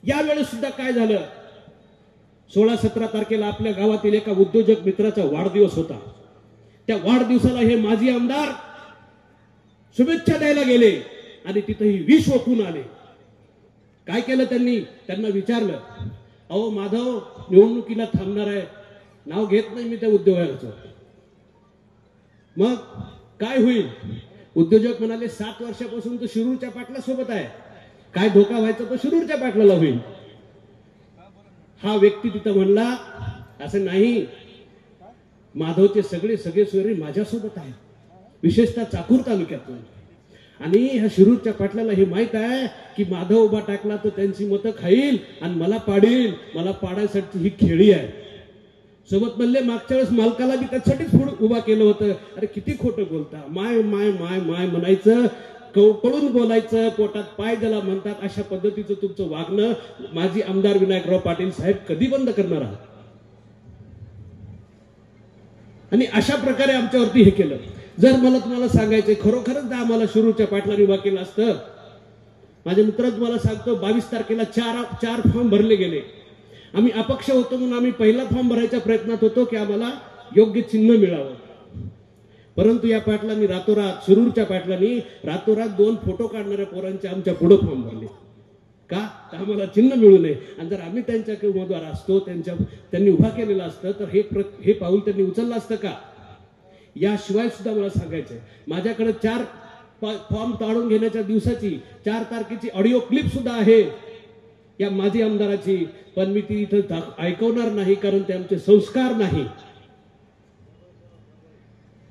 यावेळेस सुद्धा काय झालं, 16-17 तारखेला आपल्या गावातील एका उद्योजक मित्राचा वाढदिवस होता. त्या वाढदिवसाला हे माजी आमदार शुभेच्छा द्यायला गेले आणि तिथेही विष ओकून आले. काय केलं त्यांनी? त्यांना विचारलं, अहो माधव निवडणुकीला थांबणार आहे, नाव घेत नाही मी त्या उद्योजकाचं, मग काय होईल? उद्योजक म्हणाले 7 वर्षापासून तो शिरूरच्या पाटला सोबत आहे, काय धोका व्हायचा तो शिरूरच्या पाटलाला होईल. हा व्यक्ती तिथं म्हणला, असं नाही, माधवचे सगळे सोयरे माझ्यासोबत आहे, विशेषतः चाकूर तालुक्यातून. आणि ह्या शिरूरच्या पाटलाला हे माहित आहे की माधव उभा टाकला तर त्यांची मतं खाईल आणि मला पाडील, मला पाडायसाठी ही खेळी आहे. सोबत म्हणले मागच्या वेळेस मालकाला बी त्यासाठीच पुढे उभा केलं होतं. अरे किती खोटं बोलता, माय माय माय माय म्हणायचं, कळून बोलायचं, पोटात पाय ज्याला म्हणतात, अशा पद्धतीचं तुमचं वागणं माजी आमदार विनायकराव पाटील साहेब कधी बंद करणार आहात? आणि अशा प्रकारे आमच्यावरती हे केलं. जर मला तुम्हाला सांगायचंय खरोखरच आम्हाला शिरूरच्या पाटलांनी उभा केलं असतं, माझ्या मित्र तुम्हाला सांगतो, 22 तारखेला 4 फॉर्म भरले गेले. आम्ही अपक्ष होतो म्हणून आम्ही पहिला फॉर्म भरायच्या प्रयत्नात होतो की आम्हाला योग्य चिन्ह मिळावं. परंतु या पाटलांनी रातोरात, शिरूरच्या पाटलांनी रातोरात 2 फोटो काढणाऱ्या पोरांचे आमच्या पुढे फॉर्म भरले. का? तर आम्हाला चिन्ह मिळू नये. आणि जर आम्ही त्यांच्या उमेदवार असतो, त्यांनी उभा केलेला असतं तर हे पाऊल त्यांनी उचललं असतं का? याशिवाय सुद्धा मला सांगायचंय, माझ्याकडे 4 फॉर्म ताळून घेण्याच्या दिवसाची 4 तारखेची ऑडिओ क्लिप सुद्धा आहे या माजी आमदाराची, पण मी ती इथं ऐकवणार नाही, कारण ते आमचे संस्कार नाही,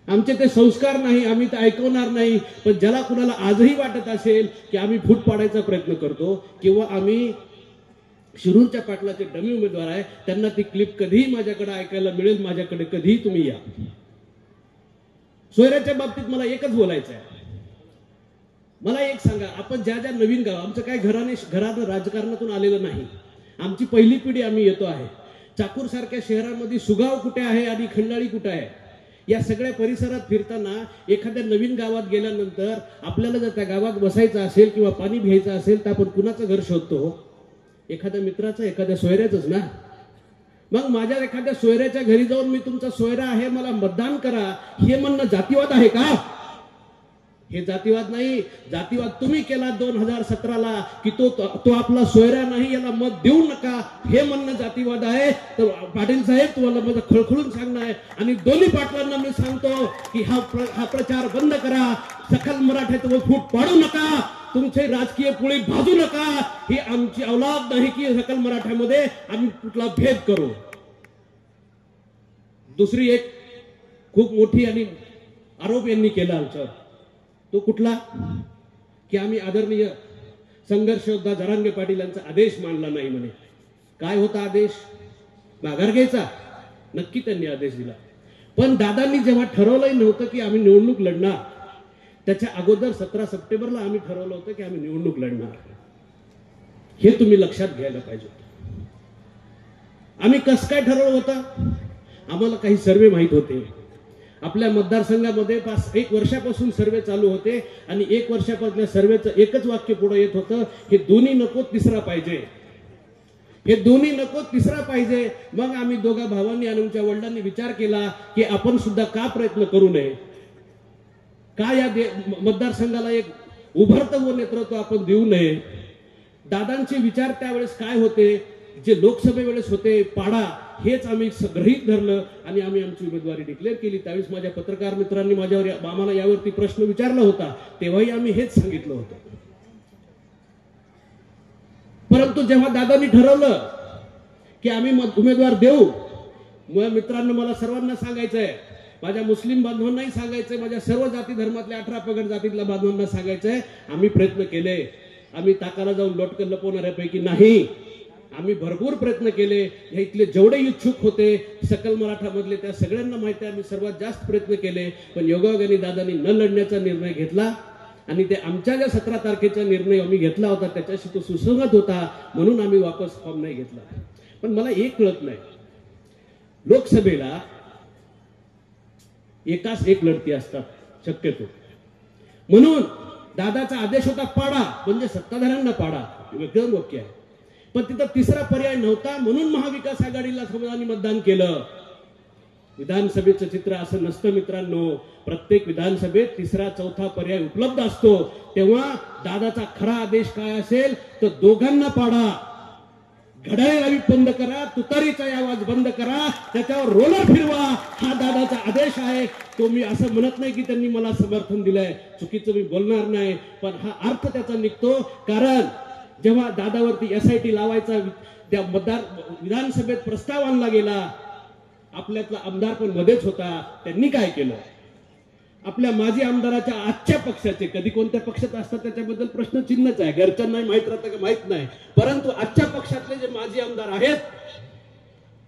आमचे ते संस्कार नाही, आम्ही ते ऐकवणार नाही. पण ज्याला कुणाला आजही वाटत असेल की आम्ही फूट पाडायचा प्रयत्न करतो किंवा आम्ही शिरूरच्या पाटलाचे डमी उमेदवार आहे, त्यांना ती क्लिप कधीही माझ्याकडे ऐकायला मिळेल. माझ्याकडे कधीही तुम्ही या. सोयऱ्याच्या बाबतीत मला एकच बोलायचं आहे. मला एक सांगा, आपण ज्या नवीन गाव, आमचं काय घरानं राजकारणातून आलेलं नाही, आमची पहिली पिढी आम्ही येतो आहे. चाकूर सारख्या शहरामध्ये सुगाव कुठे आहे आणि खंडाळी कुठे आहे, या सगळ्या परिसरात फिरताना एखाद्या नवीन गावात गेल्यानंतर आपल्याला जर त्या गावात बसायचं असेल किंवा पाणी घ्यायचं असेल तर आपण कुणाचं घर शोधतो? एखाद्या मित्राचं, एखाद्या सोयऱ्याचंच ना. मग माझ्या एखाद्या सोयऱ्याच्या घरी जाऊन मी तुमचा सोयरा आहे, मला मतदान करा, हे म्हणणं जातीवाद आहे का? हे जातीवाद नाही. जातीवाद तुम्ही केला 2017ला की तो आपला सोयरा नाही, याला मत देऊ नका, हे म्हणणं जातीवाद आहे. तर पाटील साहेब, तुम्हाला माझं खळखळून सांगणं आहे आणि दोन्ही पाटलांना मी सांगतो की हा प्रचार बंद करा. सकल मराठ्याचं फूट पाडू नका, तुमचे राजकीय पुळी भाजू नका. ही आमची औलाद नाही की सकल मराठ्यामध्ये आम्ही कुठला भेद करू. दुसरी एक खूप मोठी आणि आरोप यांनी केला आमच्यावर, तो कुठला? की आम्ही आदरणीय संघर्ष योद्धा जरांगे पाटील यांचा आदेश मानला नाही म्हणे. काय होता आदेश? माघार घ्यायचा? नक्की त्यांनी आदेश दिला. पण दादांनी जेव्हा ठरवलंही नव्हतं की आम्ही निवडणूक लढणार, त्याच्या अगोदर 17 सप्टेंबरला आम्ही ठरवलं होतं की आम्ही निवडणूक लढणार. हे तुम्ही लक्षात घ्यायला पाहिजे. आम्ही कसं काय ठरवलं होतं? आम्हाला काही सर्वे माहित होते. आपल्या मतदारसंघामध्ये 1 वर्षापासून सर्वे चालू होते आणि 1 वर्षापासून सर्वेचं एकच वाक्य पुढे येत होतं, हे दोन्ही नको तिसरा पाहिजे, हे दोन्ही नको तिसरा पाहिजे. मग आम्ही दोघा भावांनी आणि आमच्या वडिलांनी विचार केला की आपण सुद्धा का प्रयत्न करू नये, का या मतदारसंघाला एक उभरतं नेतृत्व आपण देऊ नये. दादांचे विचार त्यावेळेस काय होते, जे लोकसभेवेळेस होते, पाडा, हेच आम्ही गृहीत धरलं आणि आम्ही आमची उमेदवारी डिक्लेअर केली. त्यावेळेस माझ्या पत्रकार मित्रांनी आम्हाला यावरती प्रश्न विचारला होता, तेव्हाही आम्ही हेच सांगितलं होतं. परंतु जेव्हा दादांनी ठरवलं की आम्ही उमेदवार देऊ, मग मित्रांनो मला सर्वांना सांगायचंय, माझ्या मुस्लिम बांधवांनाही सांगायचंय, माझ्या सर्व जाती धर्मातल्या 18 पगड जातीतल्या बांधवांना सांगायचंय, आम्ही प्रयत्न केले. आम्ही ताकाला जाऊन लोटकन लपवणाऱ्यापैकी नाही. आम्ही भरपूर प्रयत्न केले. या इथले जेवढे इच्छुक होते सकल मराठा मधले त्या सगळ्यांना माहिती आहे, आम्ही सर्वात जास्त प्रयत्न केले. पण योगायोगाने दादांनी न लढण्याचा निर्णय घेतला आणि ते आमच्या ज्या 17 तारखेचा निर्णय आम्ही घेतला होता त्याच्याशी तो सुसंगत होता, म्हणून आम्ही वापस फॉर्म नाही घेतला. पण मला एक कळत नाही, लोकसभेला एकाच एक लढती असतात शक्यतो, म्हणून दादाचा आदेश होता पाडा, म्हणजे सत्ताधाऱ्यांना पाडा, वेगळं वाक्य आहे. पण तिथं तिसरा पर्याय नव्हता, म्हणून महाविकास आघाडीला समाजाने मतदान केलं. विधानसभेचं चित्र असं नसतं मित्रांनो. प्रत्येक विधानसभेत तिसरा चौथा पर्याय उपलब्ध असतो. तेव्हा दादाचा खरा आदेश काय असेल तर दोघांना पाडा, घड्याळ लावी बंद करा, तुतारीचा आवाज बंद करा, त्याच्यावर रोलर फिरवा, हा दादाचा आदेश आहे. तो मी असं म्हणत नाही की त्यांनी मला समर्थन दिलंय, चुकीचं मी बोलणार नाही, पण हा अर्थ त्याचा निघतो. कारण जेव्हा दादावरती SIT लावायचा त्या विधानसभेत प्रस्ताव आणला गेला, आपल्यातला आमदार पण मध्येच होता. त्यांनी काय केलं, आपल्या माजी आमदाराच्या आजच्या पक्षाचे, कधी कोणत्या पक्षात असतात त्याच्याबद्दल प्रश्नचिन्हच आहे, घरच्यांना माहित राहतं का माहित नाही, परंतु आजच्या पक्षातले जे माजी आमदार आहेत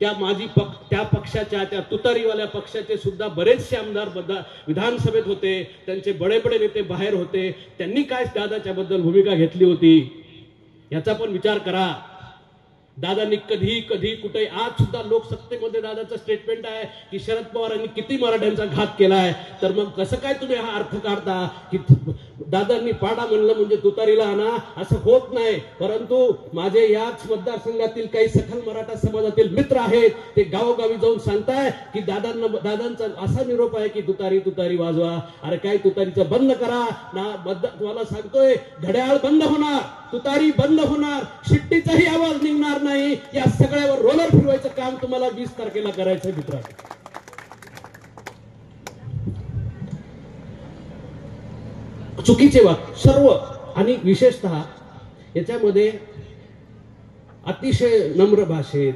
त्या पक्षाच्या, त्या तुतारीवाल्या पक्षाचे सुद्धा बरेचसे आमदार विधानसभेत होते, त्यांचे बडे बडे नेते बाहेर होते. त्यांनी काय दादाच्या बद्दल भूमिका घेतली होती याचा पण विचार करा. दादांनी कधी कधी कुठे, आज सुद्धा लोकसत्तेमध्ये दादाचं स्टेटमेंट आहे की शरद पवारांनी किती मराठ्यांचा घात केलाय. तर मग कसं काय तुम्ही हा अर्थ काढता की दादांनी पाडा म्हणलं म्हणजे तुतारीला आणा, असं होत नाही. परंतु माझे याच मतदारसंघातील काही सखल मराठा समाजातील मित्र आहेत, ते गावोगावी जाऊन सांगताय की दादांचा असा निरोप आहे की तुतारी तुतारी वाजवा. अरे काय तुतारीचं बंद करा ना, तुम्हाला सांगतोय घड्याळ बंद होणार, तुतारी बंद होणार, शिट्टीचाही आवाज निघणार नाही. या सगळ्यावर रोलर फिरवायचं काम तुम्हाला 20 तारखेला करायचं मित्रांनो. चुकीचे वाक्य सर्व, आणि विशेषतः याच्यामध्ये अतिशय नम्र भाषेत,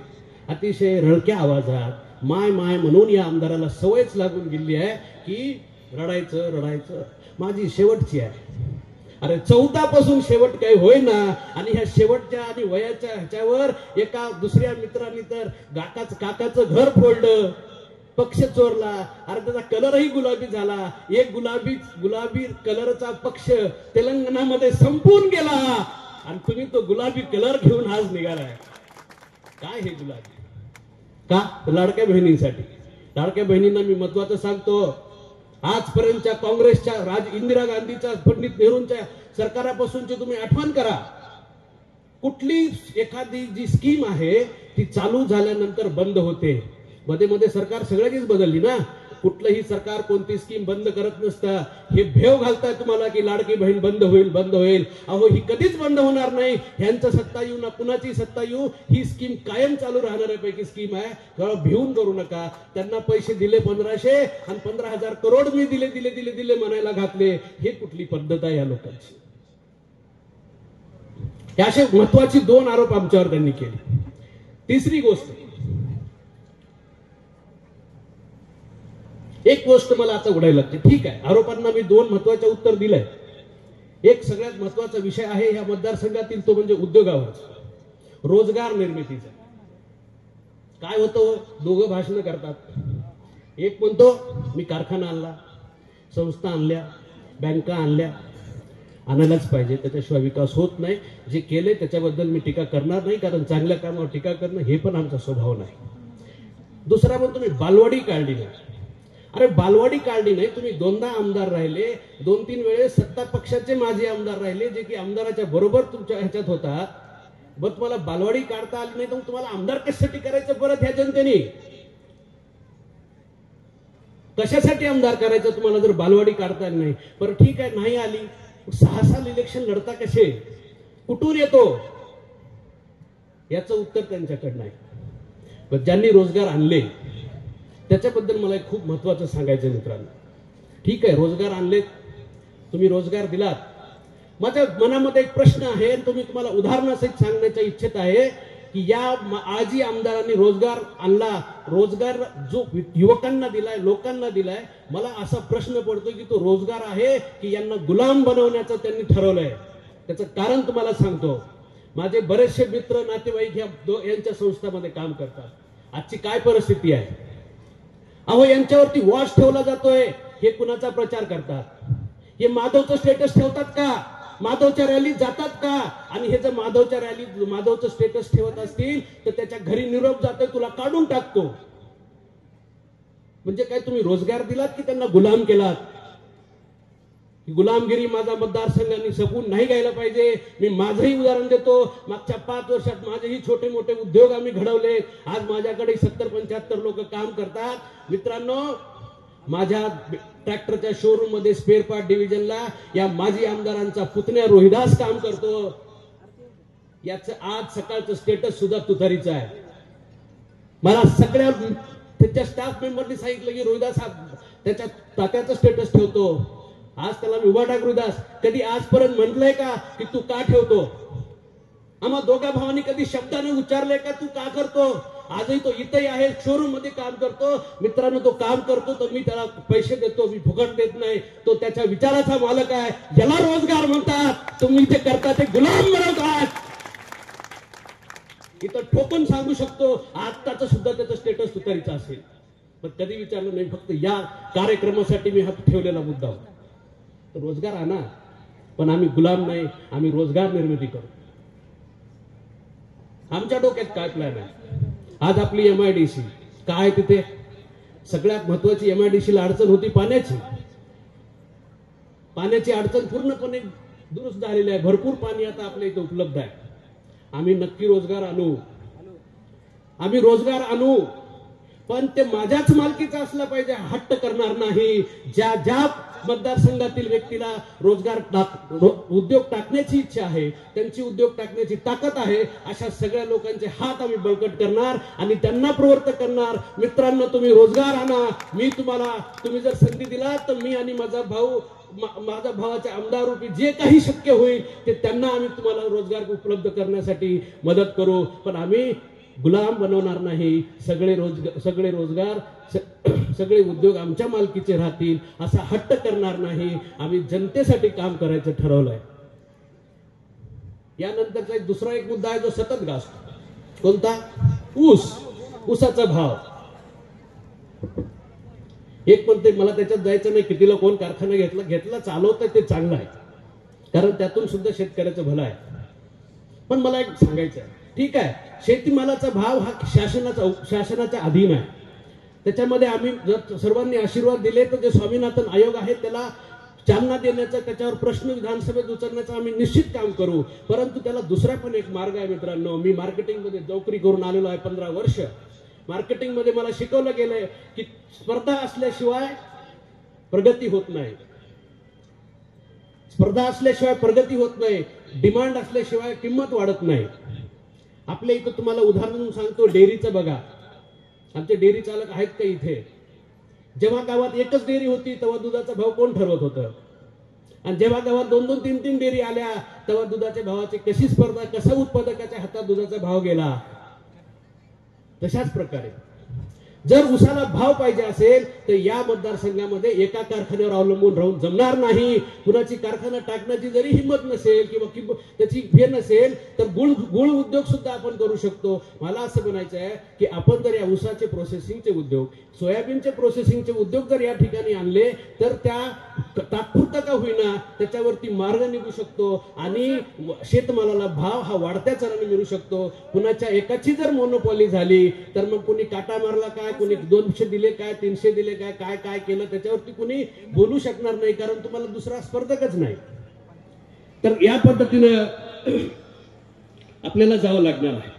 अतिशय रळक्या आवाजात माय माय म्हणून या आमदाराला सवयच लागून गेली आहे की रडायचं. माझी शेवटची आहे. अरे 14 पासून शेवट काही होईना, आणि ह्या शेवटच्या आणि वयाच्या ह्याच्यावर एका दुसऱ्या मित्रांनी तर काकाचं घर फोडलं, पक्ष चोरला. अरे त्याचा कलरही गुलाबी झाला. एक गुलाबी कलरचा पक्ष तेलंगणामध्ये संपून गेला, आणि तुम्ही तो गुलाबी कलर घेऊन आज निघालाय. काय हे गुलाबी का? लाडक्या बहिणींसाठी. लाडक्या बहिणींना मी महत्वाचं सांगतो, आजपर्यंतच्या काँग्रेसच्या इंदिरा गांधीच्या, पंडित नेहरूंच्या सरकारापासूनची तुम्ही आठवण करा. कुठली एखादी जी स्कीम आहे ती चालू झाल्यानंतर बंद होते. मध्ये मध्ये सरकार सगळ्यांनीच बदलली ना. कुठलंही सरकार कोणती स्कीम बंद करत नसतं. हे भेव घालताय तुम्हाला की लाडकी बहीण बंद होईल. अहो ही कधीच बंद होणार नाही. ह्यांचं सत्ता येऊ ना कुणाची सत्ता येऊ, ही स्कीम कायम चालू राहणाऱ्यापैकी स्कीम आहे. तेव्हा भिवून करू नका. त्यांना पैसे दिले 1500 आणि 15,000 करोड मी दिले म्हणायला घातले. हे कुठली पद्धत आहे या लोकांची? असे महत्वाची 2 आरोप आमच्यावर त्यांनी केले. तिसरी गोष्ट, एक गोष्ट मला आता उघडायला लागते. ठीक आहे, आरोपांना मी 2 महत्वाचे उत्तर दिलंय. एक सगळ्यात महत्वाचा विषय आहे या मतदारसंघातील, तो म्हणजे उद्योगावर, रोजगार निर्मितीचा. काय होतं, दोघं भाषण करतात. एक म्हणतो मी कारखाना आणला, संस्था आणल्या, बँका आणल्या, आणायलाच पाहिजे, त्याच्याशिवाय विकास होत नाही. जे केले त्याच्याबद्दल मी टीका करणार नाही, कारण चांगल्या कामावर टीका करणं हे पण आमचा स्वभाव नाही. दुसरा म्हणतो मी बालवाडी काढली नाही. अरे बालवाडी काढली नाही, तुम्ही 2दा आमदार राहिले, 2-3 वेळेस सत्ता पक्षाचे माजी आमदार राहिले, जे की आमदाराच्या बरोबर तुमच्या ह्याच्यात होता. बरं तुम्हाला बालवाडी काढता आली नाही, तर तुम्हाला आमदार कशासाठी करायचं परत ह्या जनतेने? कशासाठी आमदार करायचं तुम्हाला जर बालवाडी काढता आली नाही? बरं ठीक आहे, नाही आली, 6 साल इलेक्शन लढता कसे? कुठून येतो? याचं उत्तर त्यांच्याकडे नाही. पण ज्यांनी रोजगार आणले त्याच्याबद्दल मला एक खूप महत्वाचं सांगायचं मित्रांनो. ठीक आहे, रोजगार आणलेत, तुम्ही रोजगार दिलात. माझ्या मनामध्ये एक प्रश्न आहे, तुम्हाला उदाहरणासहित सांगण्याच्या इच्छित आहे की या आजी आमदारांनी रोजगार आणला, रोजगार जो युवकांना दिलाय, लोकांना दिलाय. मला असा प्रश्न पडतो की तो रोजगार आहे की यांना गुलाम बनवण्याचं त्यांनी ठरवलंय? त्याचं कारण तुम्हाला सांगतो. माझे बरेचसे मित्र, नातेवाईक यांच्या संस्थांमध्ये काम करतात. आजची काय परिस्थिती आहे? अहो यांच्यावरती वॉच ठेवला जातोय. हे कुणाचा प्रचार करतात? हे माधवचं स्टेटस ठेवतात का? माधवच्या रॅलीत जातात का? आणि हे जर माधवच्या रॅलीत माधवचं स्टेटस ठेवत असतील तर त्याच्या घरी निरोप जातोय, तुला काढून टाकतो. म्हणजे काय तुम्ही रोजगार दिलात की त्यांना गुलाम केलात? गुलामगिरी माझा मतदारसंघांनी सपून नाही घ्यायला पाहिजे. मी माझंही उदाहरण देतो. मागच्या 5 वर्षात माझेही छोटे मोठे उद्योग आम्ही घडवले. आज माझ्याकडे 70-75 लोक काम करतात. मित्रांनो, माझ्या ट्रॅक्टरच्या शोरूम मध्ये स्पेअर पार्ट डिव्हिजनला या माजी आमदारांचा पुतण्या रोहिदास काम करतो. याचं आज सकाळचं स्टेटस सुद्धा तुतारीचं आहे. मला सगळ्या त्याच्या स्टाफ मेंबरनी सांगितलं की रोहिदास हा त्याच्या तात्याचं स्टेटस ठेवतो. आज त्याला मी उभा टाक रोहिदास, कधी आजपर्यंत म्हटलंय का की तू का ठेवतो? आम्हा दोघा भावांनी कधी शब्दाने उच्चारले का तू का करतो? आजही तो इथंही आहे, शोरूम मध्ये काम करतो. मित्रांनो, तो काम करतो तर मी त्याला पैसे देतो, मी फुकट देत नाही. तो त्याच्या विचाराचा मालक आहे. याला रोजगार म्हणतात. तुम्ही इथे करता ते गुलाम बनवतात. इथं ठोकून सांगू शकतो आत्ताच सुद्धा त्याचं स्टेटस तुतारीचं असेल. पण कधी विचारलं नाही. फक्त या कार्यक्रमासाठी मी हा ठेवलेला मुद्दा होता. रोजगार आणा, पण आम्ही गुलाम नाही, आम्ही रोजगार निर्मिती करू. आमच्या डोक्यात काय प्लॅन आहे? आज आपली MIDC काय, तिथे सगळ्यात महत्वाची MIDC ला अडचण होती पाण्याची. पाण्याची अडचण पूर्णपणे दुरुस्त झालेली आहे. भरपूर पाणी आता आपल्या इथे उपलब्ध आहे. आम्ही नक्की रोजगार आणू, आम्ही रोजगार आणू, पण ते माझ्याच मालकीचा असला पाहिजे. हट्ट करणार नाही. ज्या ज्या मतदारसंघातील व्यक्तीला रोजगार उद्योग टाकण्याची इच्छा आहे, त्यांची उद्योग टाकण्याची ताकद आहे, अशा सगळ्या लोकांचे हात आम्ही बळकट करणार आणि त्यांना प्रवृत्त करणार. मित्रांनो, तुम्ही रोजगार आणा. मी तुम्ही जर संधी दिला तर मी आणि माझा भाऊ, माझ्या भावाच्या आमदार रूपी जे काही शक्य होईल ते त्यांना आम्ही तुम्हाला रोजगार उपलब्ध करण्यासाठी मदत करू. पण आम्ही गुलाम बनवणार नाही. सगळे रोजगार सगळे उद्योग आमच्या मालकीचे राहतील असा हट्ट करणार नाही. आम्ही जनतेसाठी काम करायचं ठरवलंय. यानंतरचा दुसरा एक मुद्दा आहे जो सतत गाजतो. कोणता? ऊसाचा भाव. एक म्हणते मला त्याच्यात जायचं नाही, कितीला कोण कारखाना घेतला चालवतंय ते चांगलं आहे, कारण त्यातून सुद्धा शेतकऱ्याचं भलं आहे. पण मला एक सांगायचं आहे, ठीक आहे, शेतीमालाचा भाव हा शासनाच्या अधीन आहे. त्याच्यामध्ये आम्ही जर सर्वांनी आशीर्वाद दिले तर जे स्वामीनाथन आयोग आहे त्याला चालना देण्याचा, त्याच्यावर प्रश्न विधानसभेत उचलण्याचं आम्ही निश्चित काम करू. परंतु त्याला दुसरा पण एक मार्ग आहे. मित्रांनो, मी मार्केटिंग मध्ये नोकरी करून आलेलो आहे 15 वर्ष. मार्केटिंग मध्ये मला शिकवलं गेलंय की स्पर्धा असल्याशिवाय प्रगती होत नाही. स्पर्धा असल्याशिवाय प्रगती होत नाही. डिमांड असल्याशिवाय किंमत वाढत नाही. आपल्या इथं तुम्हाला उदाहरण सांगतो, डेअरीचं बघा. आमचे डेअरी चालक आहेत का इथे? जेव्हा गावात एकच डेअरी होती तेव्हा दुधाचा भाव कोण ठरवत होतं? आणि जेव्हा गावात 2-2, 3-3 डेअरी आल्या तेव्हा दुधाच्या भावाची कशी स्पर्धा, कसा उत्पादकाच्या हातात दुधाचा भाव गेला? तशाच प्रकारे जर उसाला भाव पाहिजे असेल तर या मतदारसंघामध्ये एका कारखान्यावर अवलंबून राहून जमणार नाही. कुणाची कारखाना टाकण्याची जरी हिंमत नसेल किंवा त्याची फे नसेल तर गुळ उद्योग सुद्धा आपण करू शकतो. मला असं म्हणायचं आहे की आपण जर या उसाचे प्रोसेसिंगचे उद्योग, सोयाबीनचे प्रोसेसिंगचे उद्योग जर या ठिकाणी आणले तर त्या तात्पुरता का होईना त्याच्यावरती मार्ग निघू शकतो आणि शेतमालाला भाव हा वाढत्या चराने मिळू शकतो. कुणाच्या एकाची जर मोनोपॉली झाली तर मग कुणी काटा मारला काय, कुणी 200 दिले काय, 300 दिले काय, काय काय केलं त्याच्यावरती कुणी बोलू शकणार नाही, कारण तुम्हाला दुसरा स्पर्धकच नाही. तर या पद्धतीनं आपल्याला जावं लागणार आहे.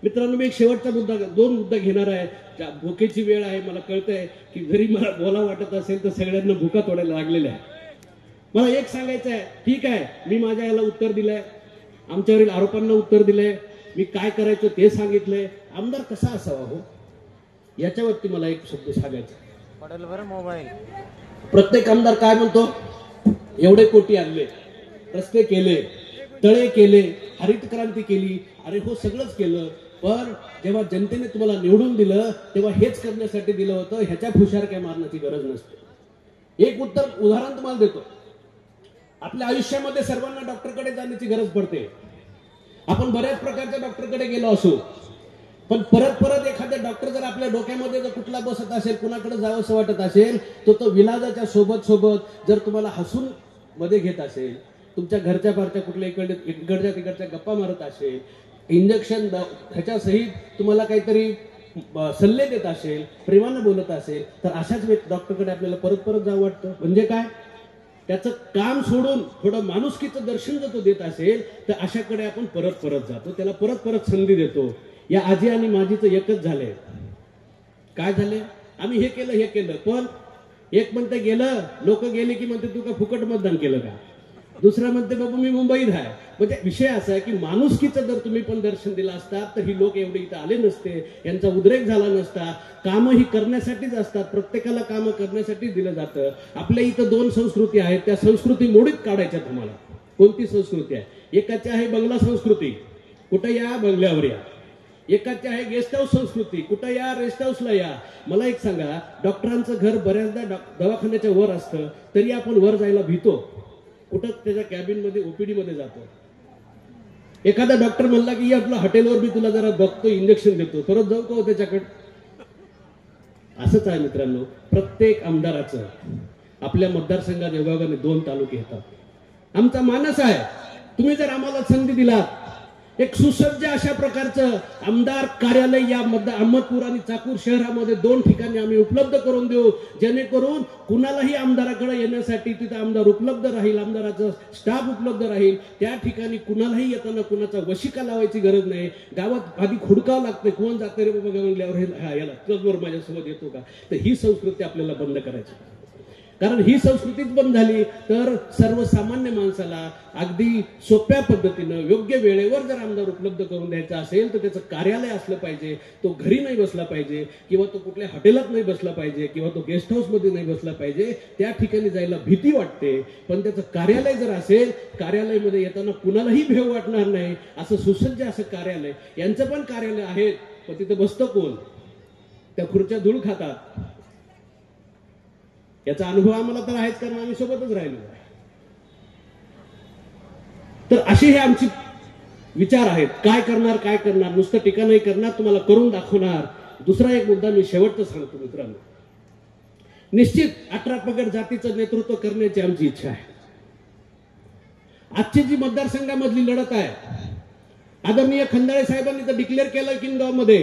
मित्रांनो, मी एक शेवटचा मुद्दा, 2 मुद्दा घेणार आहे. भुकेची वेळ आहे, मला कळतंय की जरी मला बोला वाटत असेल तर सगळ्यांना भुका तोडायला लागलेल्या आहे. मला एक सांगायचं आहे, ठीक आहे, मी माझ्या याला उत्तर दिलंय, आमच्यावरील आरोपांना उत्तर दिलंय, मी काय करायचं ते सांगितलंय. आमदार कसा असावा हो याच्यावरती मला एक शब्द सांगायचा. मोबाईल प्रत्येक आमदार काय म्हणतो? एवढे कोटी आणले, रस्ते केले, तळे केले, हरित क्रांती केली. अरे हो, सगळंच केलं, पण जेव्हा जनतेने तुम्हाला निवडून दिलं तेव्हा हेच करण्यासाठी दिलं होतं. ह्याच्या फुशारक्या मारण्याची गरज नसते. एक उदाहरण तुम्हाला देतो. आपल्या आयुष्यामध्ये सर्वांना डॉक्टरकडे जाण्याची गरज पडते. आपण बऱ्याच प्रकारच्या डॉक्टरकडे गेलो असू, पण परत परत एखाद्या डॉक्टर जर आपल्या डोक्यामध्ये जर कुठला बसत असेल, कुणाकडे जावं असं वाटत असेल, तो विलाजाच्या सोबत जर तुम्हाला हसून मध्ये घेत असेल, तुमच्या घरच्या पारच्या कुठल्या इकडच्या तिकडच्या गप्पा मारत असेल, इंजेक्शन ह्याच्या सहित तुम्हाला काहीतरी सल्ले देत असेल, प्रेमानं बोलत असेल, तर अशाच डॉक्टरकडे आपल्याला परत परत जावं वाटतं. म्हणजे काय? त्याचं काम सोडून थोडं माणुसकीचं दर्शन जर तो देत असेल तर अशाकडे आपण परत परत जातो, त्याला परत परत संधी देतो. या आजी आणि माझीचं एकच झालंय. काय झाले, आम्ही हे केलं पण एक म्हणते गेलं, लोक गेले की म्हणते तू का फुकट मतदान केलं का, दुसरा म्हणते बाबा मी मुंबईत आहे. म्हणजे विषय असा आहे की माणुसकीचं जर तुम्ही पण दर्शन दिलं असतात तर ही लोक एवढे इथं आले नसते, यांचा उद्रेक झाला नसता. कामं ही करण्यासाठीच असतात, प्रत्येकाला कामं करण्यासाठी दिलं जातं. आपल्या इथं 2 संस्कृती आहेत, त्या संस्कृती मोडीत काढायच्या तुम्हाला. कोणती संस्कृती आहे, एकाची आहे बंगला संस्कृती, कुठं या बंगल्यावर या. एकाची आहे गेस्ट हाऊस संस्कृती, कुठं या रेस्ट हाऊसला या. मला एक सांगा, डॉक्टरांचं घर बऱ्याचदा दवाखान्याच्या वर असतं तरी आपण वर जायला भीतो, कुठं त्याच्या कॅबिन मध्ये ओपीडी मध्ये जातो. एखादा डॉक्टर म्हणला की आपल्या हॉटेलवर मी तुला जरा बघतो, इंजेक्शन देतो, परत जाऊ का त्याच्याकडे. असंच आहे मित्रांनो, प्रत्येक आमदाराचं आपल्या मतदारसंघात विभागाने 2 तालुके येतात. आमचा मानस आहे, तुम्ही जर आम्हाला संधी दिला एक सुसज्ज अशा प्रकारचं आमदार कार्यालय या अहमदपूर आणि चाकूर शहरामध्ये 2 ठिकाणी आम्ही उपलब्ध करून देऊ, जेणेकरून कुणालाही आमदाराकडे येण्यासाठी तिथं आमदार उपलब्ध राहील, आमदाराचा स्टाफ उपलब्ध राहील. त्या ठिकाणी कुणालाही येताना कुणाचा वशिका लावायची गरज नाही. गावात आधी खुडकावं लागतं, कोण जाते रे बाबा म्हणल्यावर याला तुझ्याबरोबर माझ्यासोबत येतो का. तर ही संस्कृती आपल्याला बंद करायची, कारण ही संस्कृतीच बंद झाली तर सर्वसामान्य माणसाला अगदी सोप्या पद्धतीनं योग्य वेळेवर जर आमदार उपलब्ध करून द्यायचा असेल तर त्याचं कार्यालय असलं पाहिजे. तो घरी नाही बसला पाहिजे, किंवा तो कुठल्या हॉटेलात नाही बसला पाहिजे, किंवा तो गेस्ट हाऊस मध्ये नाही बसला पाहिजे. त्या ठिकाणी जायला भीती वाटते, पण त्याचं कार्यालय जर असेल, कार्यालयामध्ये येताना कुणालाही भेव वाटणार नाही, असं सुसज्ज असं कार्यालय. यांचं पण कार्यालय आहे, पण तिथं बसतं कोण, त्या खुर्च्या धूळ खातात. याचा अनुभव आम्हाला तर आहेच, कारण आम्ही सोबतच राहिलो आहे. तर असे हे आमचे विचार आहेत. काय करणार, नुसतं टीका नाही करणार, तुम्हाला करून दाखवणार. दुसरा एक मुद्दा मी शेवटचा सांगतो मित्रांनो, निश्चित 18 पगड जातीचं नेतृत्व करण्याची आमची इच्छा आहे. आजची जी मतदारसंघामधली लढत आहे, आदरणीय खंदाळे साहेबांनी तर डिक्लेअर केलं किनगावमध्ये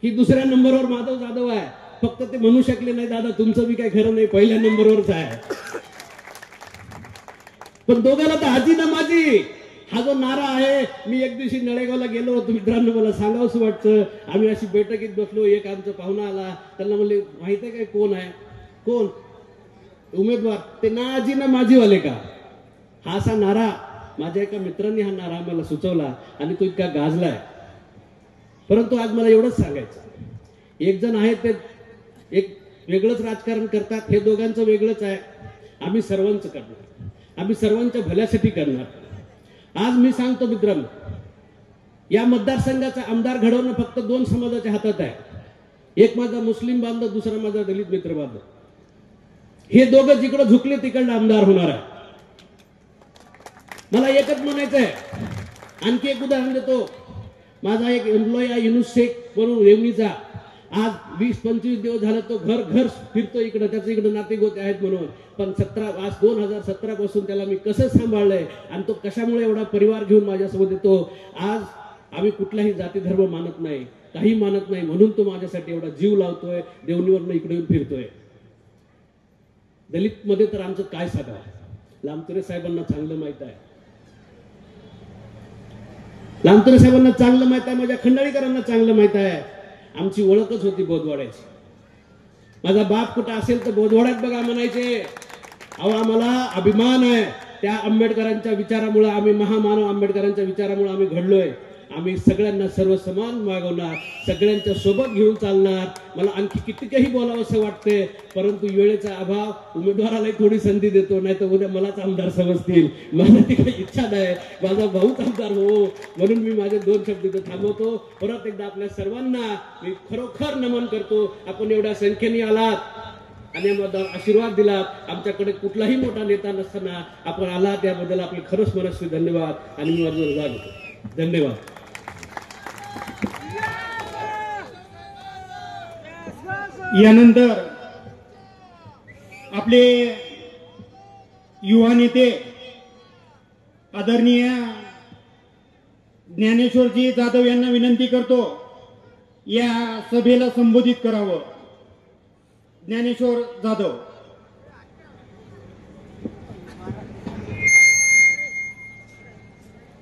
की दुसऱ्या नंबरवर माधव जाधव आहे. फक्त ते म्हणू शकले नाही, दादा तुमचं बी काय खरं नाही, पहिल्या नंबरवरच आहे. पण दोघाला तर आजी ना माझी हा जो नारा आहे. मी एक दिवशी नळेगावला गेलो होतो मित्रांनो, मला सांगावंसं वाटतं. आम्ही अशी बैठकीत बसलो, एक आमचा पाहुणा आला, त्यांना म्हणले माहिती आहे काय कोण आहे, कोण उमेदवार, ते ना आजी ना माझीवाले का. हा असा नारा माझ्या एका मित्रांनी हा नारा आम्हाला सुचवला आणि तो इतका गाजलाय. परंतु आज मला एवढंच सांगायचं, एक जण आहे ते एक वेगळंच राजकारण करतात, हे दोघांचं वेगळंच आहे. आम्ही सर्वांचं करणार, आम्ही सर्वांच्या भल्यासाठी करणार. आज मी सांगतो मित्रांनो, या मतदारसंघाचा आमदार घडवणं फक्त 2 समाजाच्या हातात आहे. एक माझा मुस्लिम बांधव, दुसरा माझा दलित मित्र बांधव. हे दोघं जिकडं झुकले तिकडं आमदार होणार आहे. मला एकच म्हणायचं आहे. आणखी एक उदाहरण देतो. माझा एक एम्प्लॉई आहे युनुस शेख म्हणून रेवणीचा, आज 20-25 दिवस झालं तो घर घर फिरतो इकडं, त्याचं इकडं नातेगोते आहेत म्हणून. पण 2017 पासून त्याला मी कसं सांभाळलंय आणि तो कशामुळे एवढा परिवार घेऊन माझ्यासोबत येतो. आज आम्ही कुठलाही जाती धर्म मानत नाही, काही मानत नाही, म्हणून तो माझ्यासाठी एवढा जीव लावतोय, देवणीवरनं इकडे येऊन फिरतोय. दलित मध्ये तर आमचं काय सांगा, लांबतुरे साहेबांना चांगलं माहित आहे, लांबतुरे साहेबांना चांगलं माहित आहे, माझ्या खंडाळीकरांना चांगलं माहित आहे. आमची ओळखच होती बोधवाड्याची. माझा बाप कुठं असेल तर बोधवाड्यात बघा म्हणायचे. अहो आम्हाला अभिमान आहे त्या आंबेडकरांच्या विचारामुळे, आम्ही महामानव आंबेडकरांच्या विचारामुळे आम्ही घडलोय. आम्ही सगळ्यांना सर्व समान वागवणार, सगळ्यांच्या सोबत घेऊन चालणार. मला आणखी कितीकही बोलावं असं वाटतंय, परंतु वेळेचा अभाव, उमेदवाराला थोडी संधी देतो, नाही तर उद्या मलाच आमदार समजतील. मला ती काही इच्छा नाही, माझा भाऊच आमदार हो, म्हणून मी माझे 2 शब्द इथं थांबवतो. परत एकदा आपल्या सर्वांना मी खरोखर नमन करतो. आपण एवढ्या संख्येने आलात आणि आम्हाला आशीर्वाद दिलात. आमच्याकडे कुठलाही मोठा नेता नसताना आपण आलात, त्याबद्दल आपले खरंच मनस्वी धन्यवाद. आणि मी माझं रजा घेतो. धन्यवाद. यानंतर आपले युवा नेते आदरणीय ज्ञानेश्वरजी जाधव यांना विनंती करतो या सभेला संबोधित करावं. ज्ञानेश्वर जाधव.